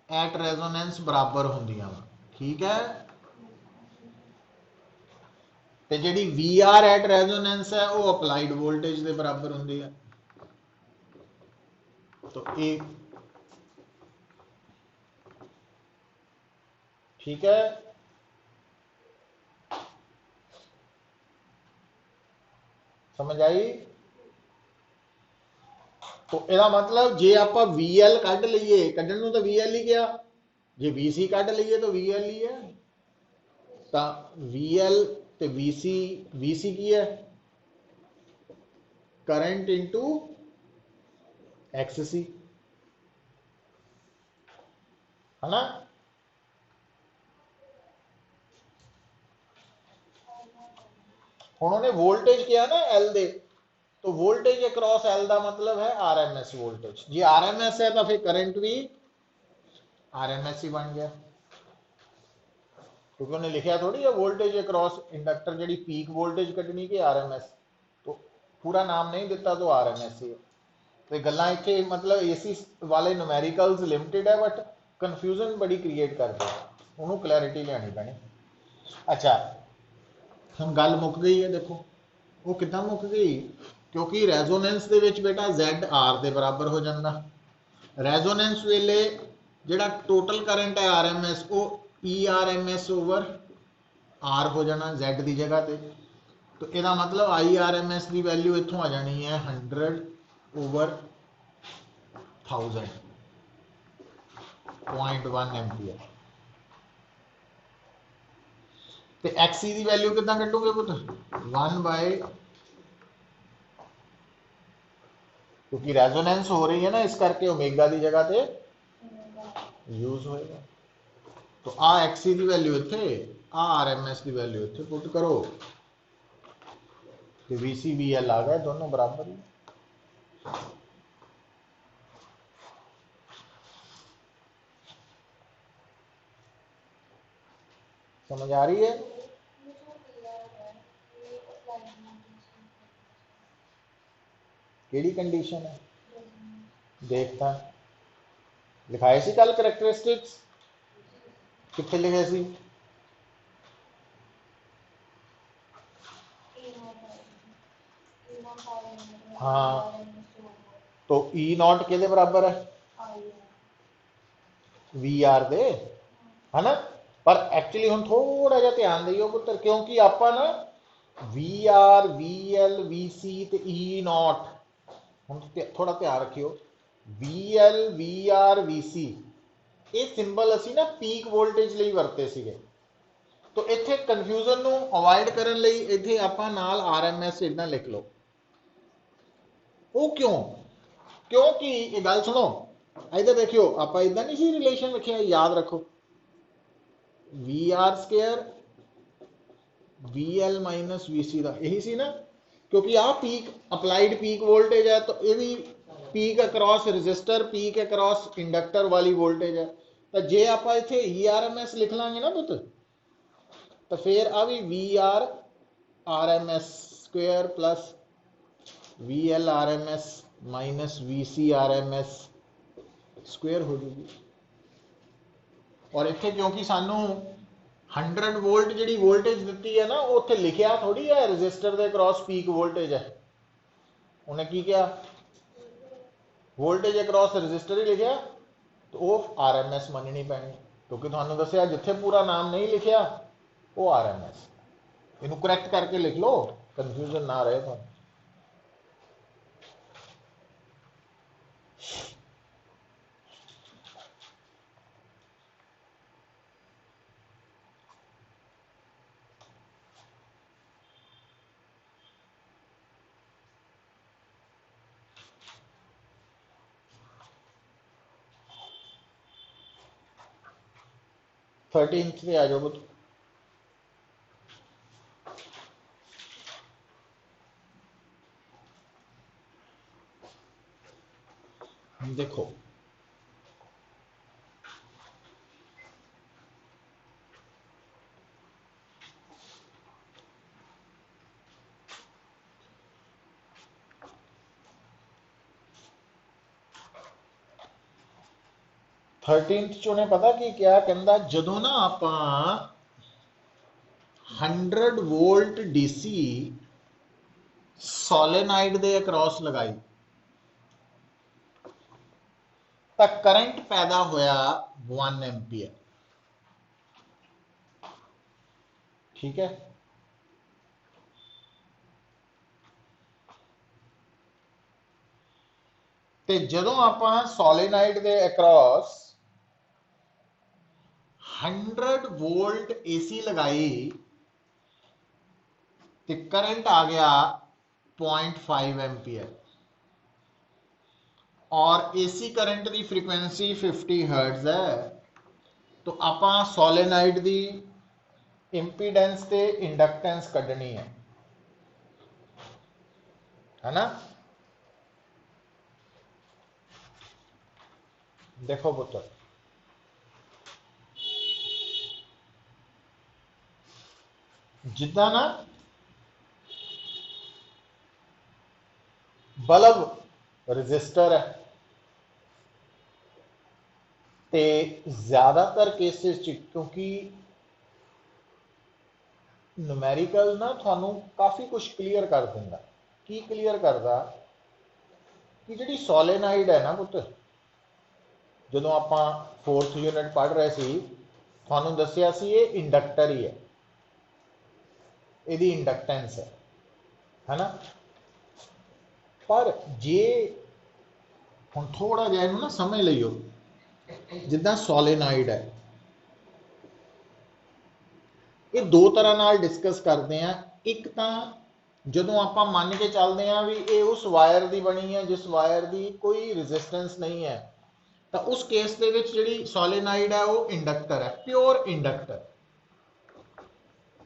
एट रेजोनेंस बराबर होंदियां वा, ठीक है। ते जिहड़ी VR एट रेजोनेंस है वो अपलाइड वोल्टेज के बराबर होंदी है। तो ये ठीक है, समझ आई। तो ਇਹਦਾ मतलब जे आप VL ਕੱਢ ਲਈਏ, ਕੱਢਣ ਨੂੰ ਤਾਂ VL ਹੀ ਗਿਆ, ਜੇ VC ਕੱਢ ਲਈਏ ਤਾਂ VL ਹੀ ਹੈ, ਤਾਂ VL ਤੇ VC ਕੀ ਹੈ, करंट इंटू XC, है ना। उन्होंने वोल्टेज किया ना L दे, तो वोल्टेज अक्रॉस L का मतलब है RMS वोल्टेज, जी RMS है तो फिर करंट भी RMS ही बन गया, क्योंकि उन्हें लिखा थोड़ी है वोल्टेज अक्रॉस इंडक्टर जी पीक वोल्टेज कटनी कि RMS, तो पूरा नाम नहीं दिता तो RMS ही है। तो गल्लां इत्थे मतलब एसी वाले न्यूमेरिकल्स लिमिटेड है, बट कन्फ्यूजन बड़ी क्रिएट करते हैं, उन्होंने क्लैरिटी लियानी पैनी। अच्छा हम गल मुक गई है, देखो वो कितना मुक गई, क्योंकि रेजोनेंस दे विच बेटा ZR के बराबर हो जाता, रेजोनेंस वेले जिहड़ा टोटल करंट है RMS वो ERMS ओवर R हो जाना Z की जगह पे, तो यदा मतलब IRMS की वैल्यू इतों आ जानी है 100/1000 0.1 एम्पीयर, तो XC की वैल्यू कितना कटोगे पुत 1 बाय, क्योंकि रेजोनेंस हो रही है ना, इस करके ओमेगा की जगह पे यूज होएगा, तो आ XC की वैल्यू इत्थे, आ RMS की वैल्यू इत्थे पुट करो, तो VC VL आ गए दोनों बराबर ही। समझ आ रही है, केड़ी कंडीशन है, देखता लिखाए सी कल करैक्टरिस्टिक्स, कितने लिखे सी, हाँ तो E0 के बराबर है VR दे, है ना, पर एक्चुअली हम थोड़ा जा ध्यान दियो पुत्र, क्योंकि आप ना VR VL VC ते E0 हम थोड़ा ध्यान रखियो, VL VR VC ये सिंबल असी ना पीक वोल्टेज लिए वरते सीगे, तो इत्थे कन्फ्यूजन नू अवॉइड करन लई इत्थे आपां नाल RMS इतना लिख लो, वो क्यों, क्योंकि ये गल सुनो इधर देखियो, आप इदा नहीं सी रिलेशन रखे, याद रखो VR² VL माइनस VC का यही सी ना, क्योंकि आ पीक अप्लाइड पीक वोल्टेज है, तो ये भी peak across register peak across inductor वाली वोल्टेज है, तो जे आप इत्थे ERMS लिख लांगे ना पुत, तो फिर आ भी VR RMS square plus VL RMS minus VC RMS square हो जाएगी, और इत्थे क्योंकि सानू 100 वोल्ट जी वोल्टेज दी है ना, उत्थे लिखा थोड़ी है रजिस्टर के क्रॉस पीक वोल्टेज है, उन्हें की किया वोल्टेज अक्रॉस रजिस्टर ही लिखा, तो वह RMS मननी पैनी, क्योंकि थानू दसिया जिथे पूरा नाम नहीं लिखा वो RMS, इनू करैक्ट करके लिख लो, कन्फ्यूजन ना रहे तो। 13th पे आ जाओ, देखो थर्टीनथ च उन्हें पता कि क्या कहता, जदों ना आप 100 वोल्ट DC सोलेनाइड के अक्रॉस लगाई, तो करंट पैदा होया 1 एम्पीयर, ठीक है, ਤੇ ਜਦੋਂ ਆਪਾਂ ਸੋਲੇਨਾइड ਦੇ ਅਕ੍ਰੋਸ 100 ਵੋਲਟ AC लगाई तो करंट आ गया 0.5 एम्पीयर और AC करंट की फ्रीक्वेंसी 50 हर्ट्ज है। तो आप सोलेनाइड की इंपीडेंस ते इंडक्टेंस कढ़नी है ना। देखो पुत्र, जिदा ना बल्ब रजिस्टर है ते ज्यादातर केसेस क्योंकि न्यूमेरिकल ना थानू काफ़ी कुछ क्लीयर कर दिंदा। की क्लीयर करता कि जी सोलेनाइड है ना पुत्र, जो आप 4th यूनिट पढ़ रहे थे थानू दसिया सी ये इंडक्टर ही है, यदी इंडक्टेंस है ना। पर जे हम थोड़ा जिहा इहनूं ना समझ लियो, जिद्दां सोलेनाइड है ये दो तरह नाल डिस्कस करते हैं। एक तो जदों आप मान के चलते हैं भी ये उस वायर की बनी है जिस वायर की कोई रजिस्टेंस नहीं है, तो उस केस के विच जिहड़ी सोलेनाइड है वो इंडक्टर है, प्योर इंडक्टर,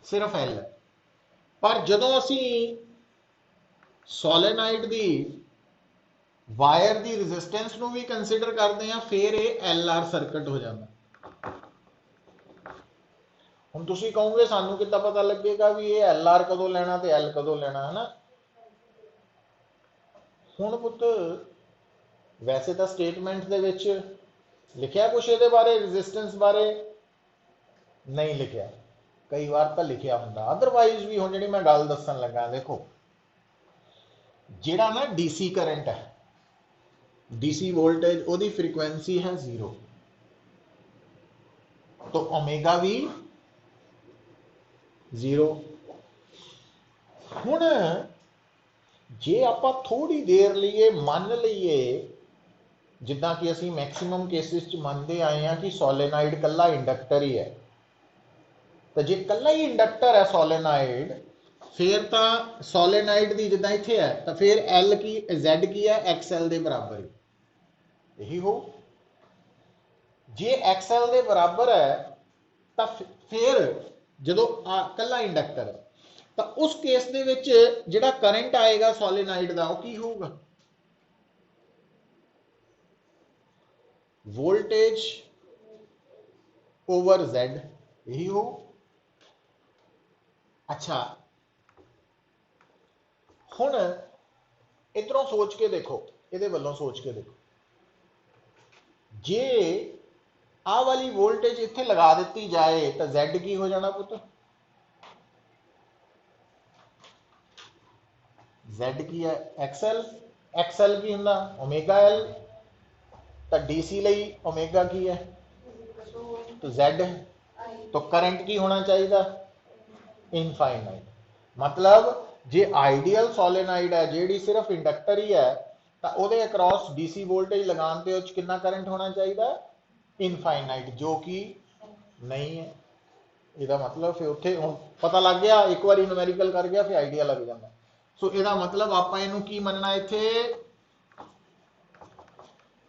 सिर्फ एल। पर जदों असी सोलेनाइड की वायर की रजिस्टेंस नूं भी कंसीडर करते हैं फिर ये LR सर्किट हो जाता। हुण तुसीं कहोगे सानूं किद्दां पता लगेगा भी ये LR कदों लेना ते L कदों लेना, है ना। हुण पुत्त वैसे तो स्टेटमेंट दे विच लिखिया कुछ ये बारे, रजिस्टेंस बारे नहीं लिखिया, कई बार तो लिखिया हुंदा, अदरवाइज भी हुण जिहड़ी मैं गल दस्सण लगा, देखो जिहड़ा ना DC करंट है, DC वोल्टेज ओदी फ्रीक्वेंसी है 0, तो ओमेगा भी 0। हुण जे आपां थोड़ी देर लिए मान लीए जिद्दां कि असीं मैक्सीमम केसिस च मनते आए हैं कि सोलेनाइड कल्ला इंडक्टर ही है, तो जे कल्ला ही इंडक्टर है सोलेनाइड फिर तो सोलेनाइड की जिद्दां इत्थे है तो फिर L की Z की है XL के बराबर ही, यही हो। जे XL के बराबर है तो फिर जो कल्ला इंडक्टर है तो उस केस दे विच जिहड़ा करंट आएगा सोलेनाइड का वो की होगा, वोल्टेज ओवर Z, यही हो। अच्छा हुण इधरों सोच के देखो, ये वालों सोच के देखो, जे आ वाली वोल्टेज इत्थे लगा दी जाए तो Z की हो जाना पुत्र, Z की है XL, XL की हुंदा ओमेगा L, तो DC लई ओमेगा की है तो Z, तो करंट की होना चाहिए इनफाइनाइट। मतलब जे आइडियल सोलेनाइड है जेडी सिर्फ इंडक्टर ही है तो ਉਹਦੇ अक्रॉस DC वोल्टेज लगाने पे उस कितना करंट होना चाहिए इनफाइनाइट, जो कि नहीं है। ਇਹਦਾ मतलब फिर ਉੱਥੇ ਹੁਣ पता लग गया, एक बार न्यूमेरिकल कर गया फिर आइडिया लग जाता। सो ਇਹਦਾ मतलब ਆਪਾਂ ਇਹਨੂੰ ਕੀ ਮੰਨਣਾ, ਇੱਥੇ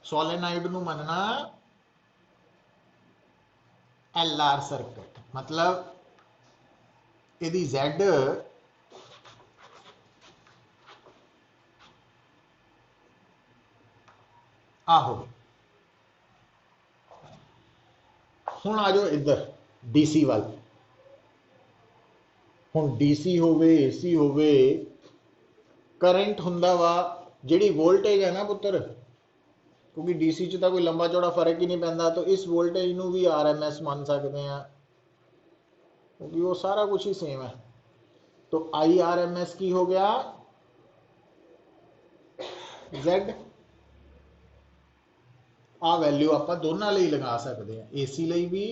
सोलेनाइड ਨੂੰ ਮੰਨਣਾ LR सर्किट, मतलब ਇਹਦੀ Z आहो। हुण आ जाओ इधर DC वाल, हुण DC होवे AC होवे, करंट हुंदा वा जिहड़ी वोल्टेज है ना पुत्र, क्योंकि DC च तो कोई लंबा चौड़ा फर्क ही नहीं पैंदा, तो इस वोल्टेज नूं भी RMS मान सकते हैं क्योंकि वो सारा कुछ ही सेम है। तो IRMS की हो गया Z, आ वैल्यू आप दोनों लिए लगा सकते हैं, AC लिए भी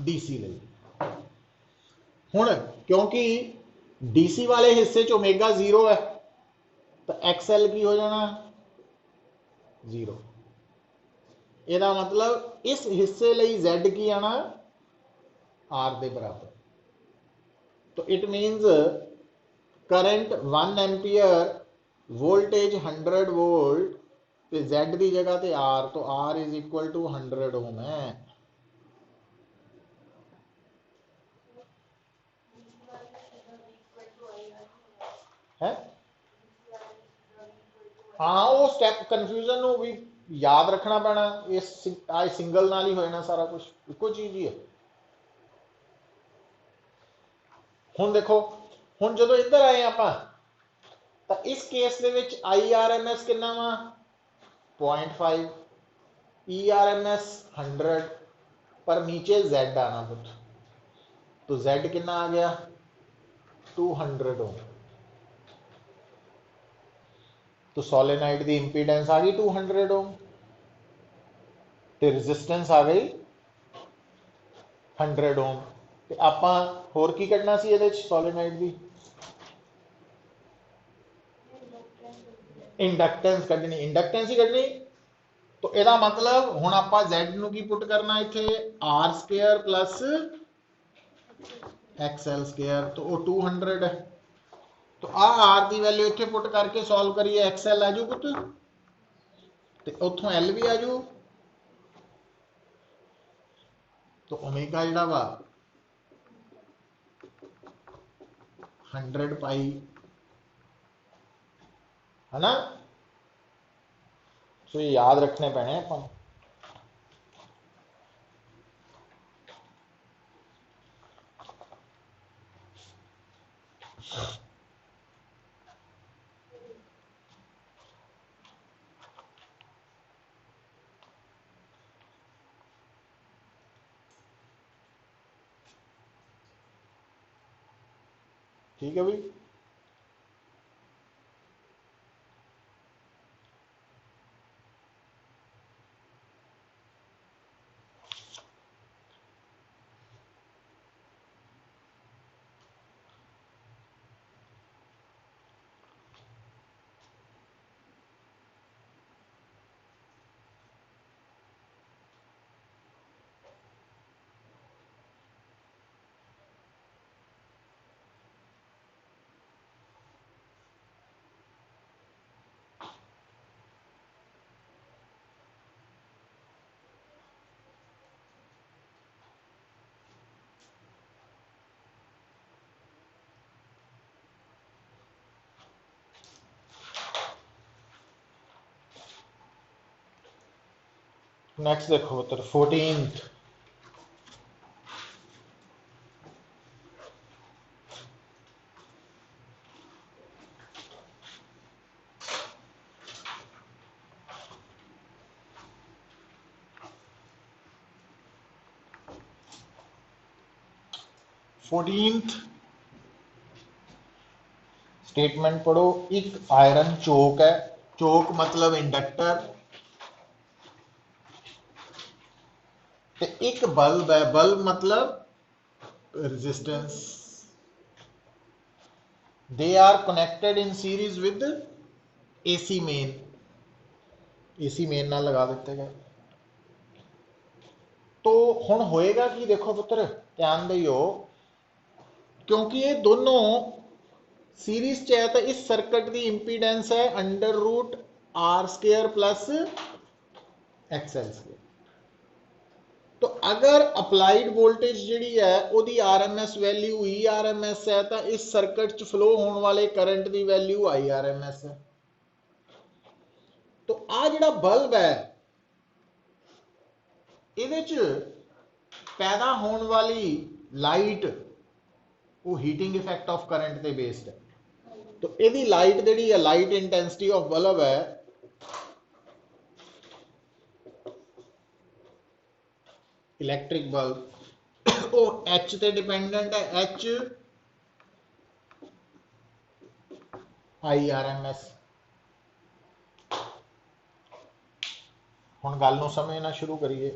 DC लिए। हुण क्योंकि DC वाले हिस्से च ओमेगा 0 है तो XL की हो जाना 0। ਇਹਦਾ मतलब इस हिस्से ਲਈ Z की आना R ਦੇ बराबर। तो it means current 1 ampere voltage 100 volt तो Z की जगह ते R, तो R इज इक्वल टू 100 ओम है। हाँ वो स्टैप कन्फ्यूजन ਨੂੰ भी याद रखना पैना, इस सिंगल नाल ही हो जाना सारा कुछ, इको चीज ही है। ਹੁਣ देखो ਹੁਣ ਜਦੋਂ ਇੱਧਰ ਆਏ ਆਪਾਂ ਤਾਂ ਇਸ ਕੇਸ ਦੇ ਵਿੱਚ IRMS ਕਿੰਨਾ ਵਾ 0.5, ERMS 100, पर नीचे Z आना पुत, तो Z कितना आ गया 200 ओम। तो सोलेनाइड की इंपीडेंस आ गई 200 ओम ते रेजिस्टेंस आ गई 100 ओम। ਤੇ ਆਪਾਂ ਹੋਰ ਕੀ ਕੱਢਣਾ ਸੀ ਇਹਦੇ ਚ ਸੋਲੀਨਾइड ਦੀ इंडक्टेंस ਕੱਢਣੀ, इंडक्टेंस ही ਕੱਢਣੀ। तो ਇਹਦਾ मतलब ਹੁਣ ਆਪਾਂ Z ਨੂੰ ਕੀ ਪੁੱਟ ਕਰਨਾ ਇੱਥੇ R² प्लस XL², तो वो 200 है। तो आ R की वैल्यू इत्थे पुट करके सॉल्व करिए, XL आ जू पुत ते उत्थों L भी आ जू, तो ओमेगा जिहड़ा वा 100 पाई है ना। सो ये याद रखने पैने अपन। ठीक है भाई। नेक्स्ट देखो पुत्र 14th, स्टेटमेंट पढ़ो। एक आयरन चोक है, चोक मतलब इंडक्टर, ते एक बल्ब है, बल्ब मतलब resistance. They are connected in series with AC main, AC main नाल लगा दिते गए। तो हुण होएगा कि देखो पुत्र ध्यान दियो, क्योंकि ये दोनों सीरीज च है, तो इस सर्किट की इंपीडेंस है √R² प्लस XL²। तो अगर अप्लाइड वोल्टेज जी है वही RMS वैल्यू ERMS है, तो इस सर्किट च फ्लो होने वाले करंट की वैल्यू IRMS है। तो आ जिहड़ा बल्ब है इहदे च पैदा होने वाली लाइट वो हीटिंग इफेक्ट ऑफ करंट से बेस्ड है। तो यदि लाइट जी है, लाइट इंटेंसिटी ऑफ बल्ब है इलैक्ट्रिक बल्ब, वो H ते डिपेंडेंट है, H IRMS। हुण गल नूं समझना शुरू करिए।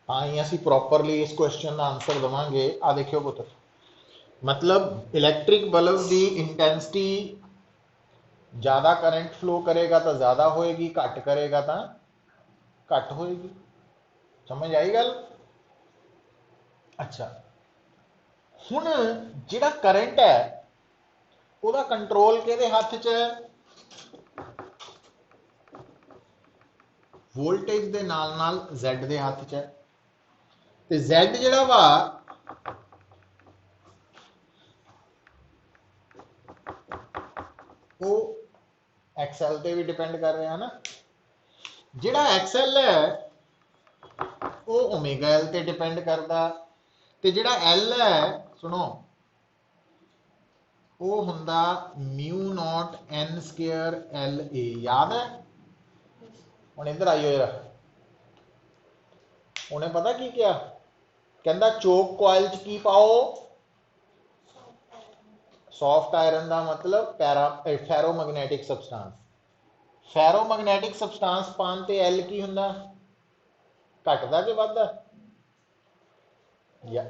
हाँ ही असीं प्रॉपरली इस क्वेश्चन का आंसर देवांगे। आ देखियो पुत्र मतलब इलैक्ट्रिक बल्ब की इंटेंसिटी ज़्यादा करंट फ्लो करेगा तो ज़्यादा होएगी, घट करेगा तो घट होएगी। समझ आई गल? अच्छा, हुण जिहड़ा करंट है ਉਹਦਾ कंट्रोल किहदे हत्थ च है? वोल्टेज के नाल नाल Z के हत्थ च है। ते Z जिहड़ा वा वो XL ते भी डिपेंड कर रहा है ना। जिहड़ा XL है वो ओमेगा L ते डिपेंड करता, ते जिहड़ा L है सुनो वो हुंदा mu naught N square LA, याद है? हुण इधर आइयो जरा, उन्हें पता की क्या कहता, चोक कॉइल च की पाओ सॉफ्ट आयरन का मतलब फेरोमैग्नेटिक सबसटांस। फेरोमैग्नेटिक सबसटांस पान ते एल की हुंदा, घटदा कि वधदा? या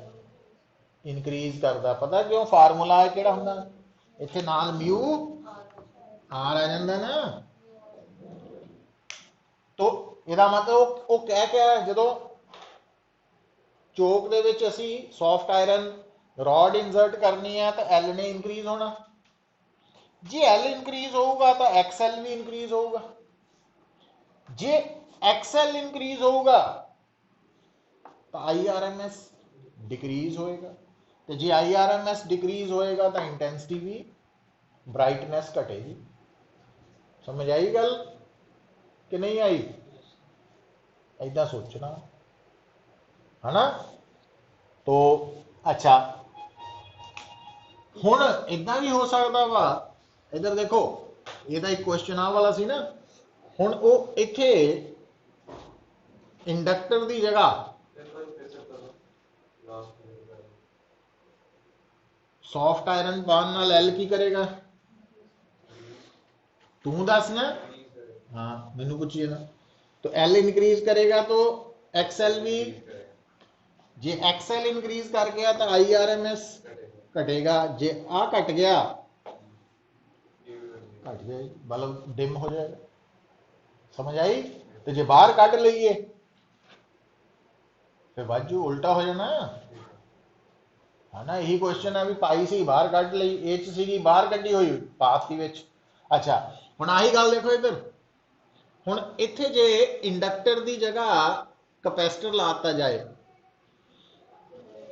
इनक्रीज करदा। पता क्यों? फार्मूला है किहड़ा हुंदा, इत्थे नाल म्यू आर आ जांदा ना। तो ਇਹਦਾ मतलब वो कह क्या जो चोक दे विच असी सॉफ्ट आयरन रॉड इंसर्ट करनी है तो एल ने इंक्रीज होना। जे एल इंक्रीज होगा तो एक्सएल भी इंक्रीज होगा। जे एक्सएल इंक्रीज होगा तो I R M S decrease होएगा, तो जे I R M S decrease होएगा तो इंटेंसिटी भी ब्राइटनेस घटेगी। समझ आई गल कि नहीं आई? ऐदा सोचना है ना। तो अच्छा, हुण इदा भी हो सकता वा, इधर देखो ਇਹਦਾ एक क्वेश्चन आ वाला सी ना। हुण वो इत्थे इंडक्टर की जगह सॉफ्ट आयरन पान नाल एल की करेगा? तू दस ना। हाँ मैनू पूछिए ना। तो एल इंक्रीज करेगा तो एक्सएल भी, जे एक्सएल इंक्रीज कर गया तो आई आर एम एस घटेगा। जे आ घट गया, घट जाए बल्ब डिम हो जाएगा। समझ आई? तो जे बाहर कढ़ लीए फिर बाजू उल्टा हो जाना है ना। यही क्वेश्चन है भी पाई सी बाहर कढ़ ली, ए च सीगी बाहर कढ़ी हुई पास की विच। अच्छा हुण आही गल देखो इधर, हुण इत्थे जे इंडक्टर की जगह कैपेसिटर लाता जाए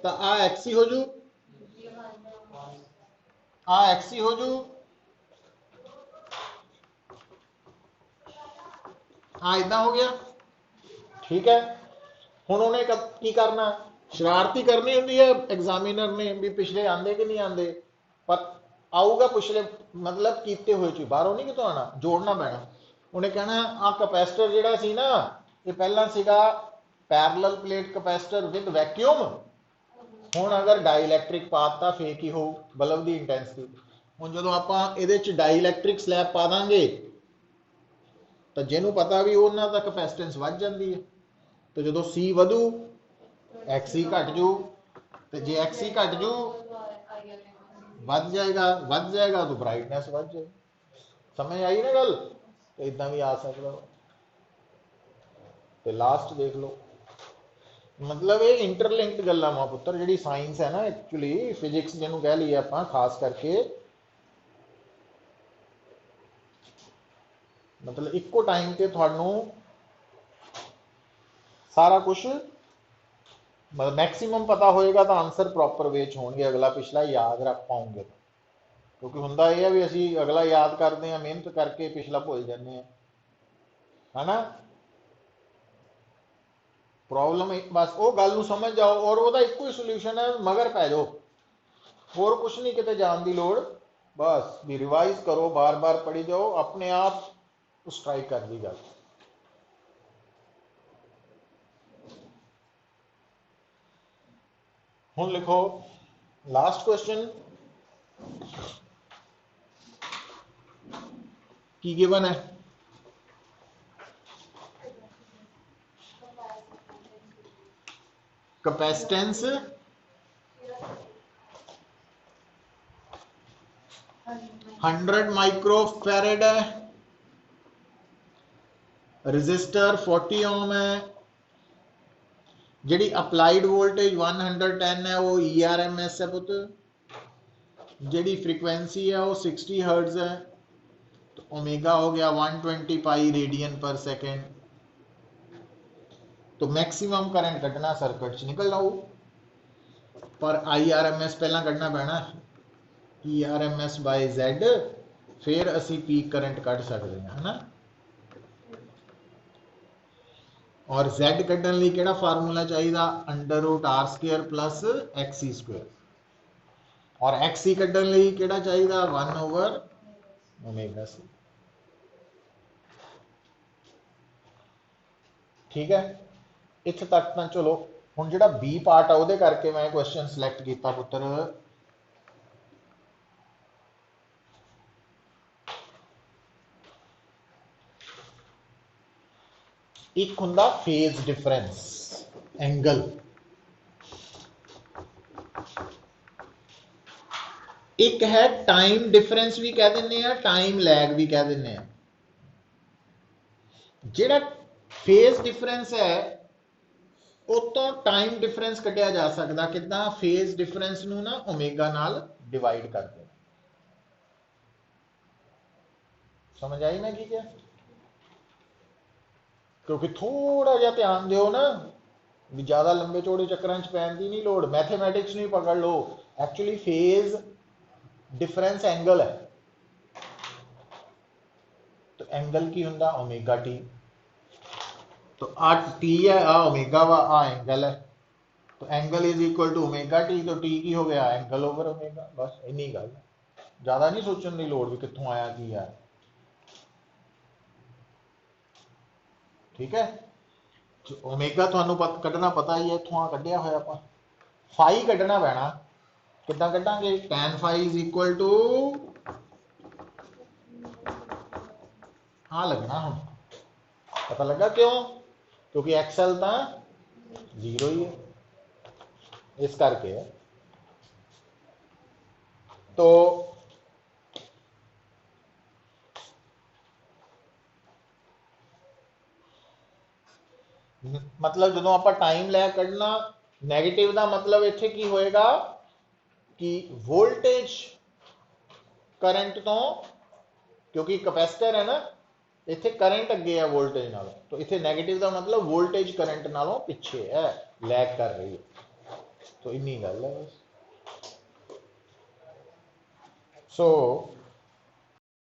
तो आ एक्सी हो जू, आ एक्सी हो जू, आ इदा हो गया। ठीक है, हुण उन्हें की करना, शरारती करनी होंगी है एग्जामिनर ने भी पिछले आंदे कि नहीं आंदे, पर आऊगा पिछले मतलब कीते हुए चीज बाहरों नहीं कितों आना, जोड़ना पैना। उन्हें कहना आ कैपेसिटर जिहड़ा सी ना ये पहला सीगा parallel plate capacitor with vacuum, हुण अगर डाईइलैक्ट्रिक पाता फिर की हो बल्ब की इंटेंसिटी। हुण जदों आपां इहदे च डाईइलैक्ट्रिक स्लैब पा दांगे तो जिन्हों पता भी उन्हां दा कैपेसिटेंस वध जाती है। तो जो सी वधू एक्सी घट जू, तो जे एक्सी घट जू वध जाएगा तो ब्राइटनेस वध जाएगी। समझ आई ना गल? तो इदा भी आ सकता। तो लास्ट देख लो, मतलब ये इंटरलिंक्ड गल्लां वा पुत्र, जी साइंस है ना एक्चुअली फिजिक्स जिन्होंने कह लीए आप खास करके, मतलब इको टाइम से थानू सारा कुछ मतलब मैक्सीमम पता होएगा तो आंसर प्रॉपर वे च होणगे, अगला पिछला याद रख पाओगे। क्योंकि हुंदा यह है भी असी अगला याद करते हैं मेहनत करके पिछला भुल जाते हैं, है ना। प्रॉब्लम बस वो गल नूं समझ जाओ और वह एको ही सोल्यूशन है, मगर पै जाओ, होर कुछ नहीं किते जान की लोड़। बस भी रिवाइज करो, बार बार पढ़ी जाओ, अपने आप स्ट्राइक कर दी गल। हुण लिखो लास्ट क्वेश्चन की गिवन है, कैपेसिटेंस 100 माइक्रोफैरेड है, रजिस्टर 40 ओम है, जी अप्लाइड वोल्टेज 110 है वो ERMS है पुत, जी फ्रीक्वेंसी है वो 60 हर्ट्ज है, तो ओमेगा हो गया 120 पाई रेडियन पर सेकेंड। तो मैक्सिमम करंट कटना सर्किट च निकल रहा हो, पर IRMS पहला कटना पैना, ERMS बाय Z, फिर असी पीक करंट कट सकते हैं, है ना। और Z कटन लिए केड़ा फार्मूला चाहिए, √R² प्लस XC², और XC कटन लिए केड़ा चाहिए 1/ωc। ठीक है, इत्थे तक तो चलो। हुण जिहड़ा B पार्ट आ उहदे करके मैं क्वेश्चन सिलेक्ट किया पुत्र, एक हुंदा फेज डिफरेंस एंगल, एक है टाइम डिफरेंस भी कह देने हैं, टाइम लैग भी कह देने हैं। जिहड़ा फेज डिफरेंस है उतो टाइम डिफरेंस कटिया जा सकता किदा, फेज डिफरेंस नू ना ओमेगा नाल डिवाइड कर दे। समझ आई मैं की क्या, क्योंकि थोड़ा जिहा ध्यान दिओ ना, भी ज़्यादा लंबे चौड़े चक्कर पैन की नहीं लोड़, मैथेमैटिक्स नहीं पकड़ लो, एक्चुअली फेज डिफरेंस एंगल है। तो एंगल की हुंदा ओमेगा टी, तो आ टी है, आ ओमेगा वा, आ एंगल है, तो angle is equal to omega t, तो टी की हो गया एंगल ओवर ओमेगा, बस इन्नी गल, ज़्यादा नहीं सोचने की लोड़ भी कित्थों आया की है। ठीक है, ओमेगा तुहानू कढ़ना पता ही है, इत्थों कढ़िया होया आपां, फाई कढ़ना पैना, किद्दां कढ़ांगे, tan phi is equal to आ लगना, हम पता लगा क्यों, क्योंकि एक्सएल तो 0 ही है, इस करके। तो मतलब जो आप टाइम लै कढ़ना, नैगेटिव का मतलब इत्थे की होएगा कि वोल्टेज करंट तो, क्योंकि कैपेसिटर है ना, इत्थे करंट अगे है वोल्टेज नालों, तो इत्थे नैगेटिव का मतलब वोल्टेज करंट नालों पिछे है, लैग कर रही है, तो इन्नी गल है बस। सो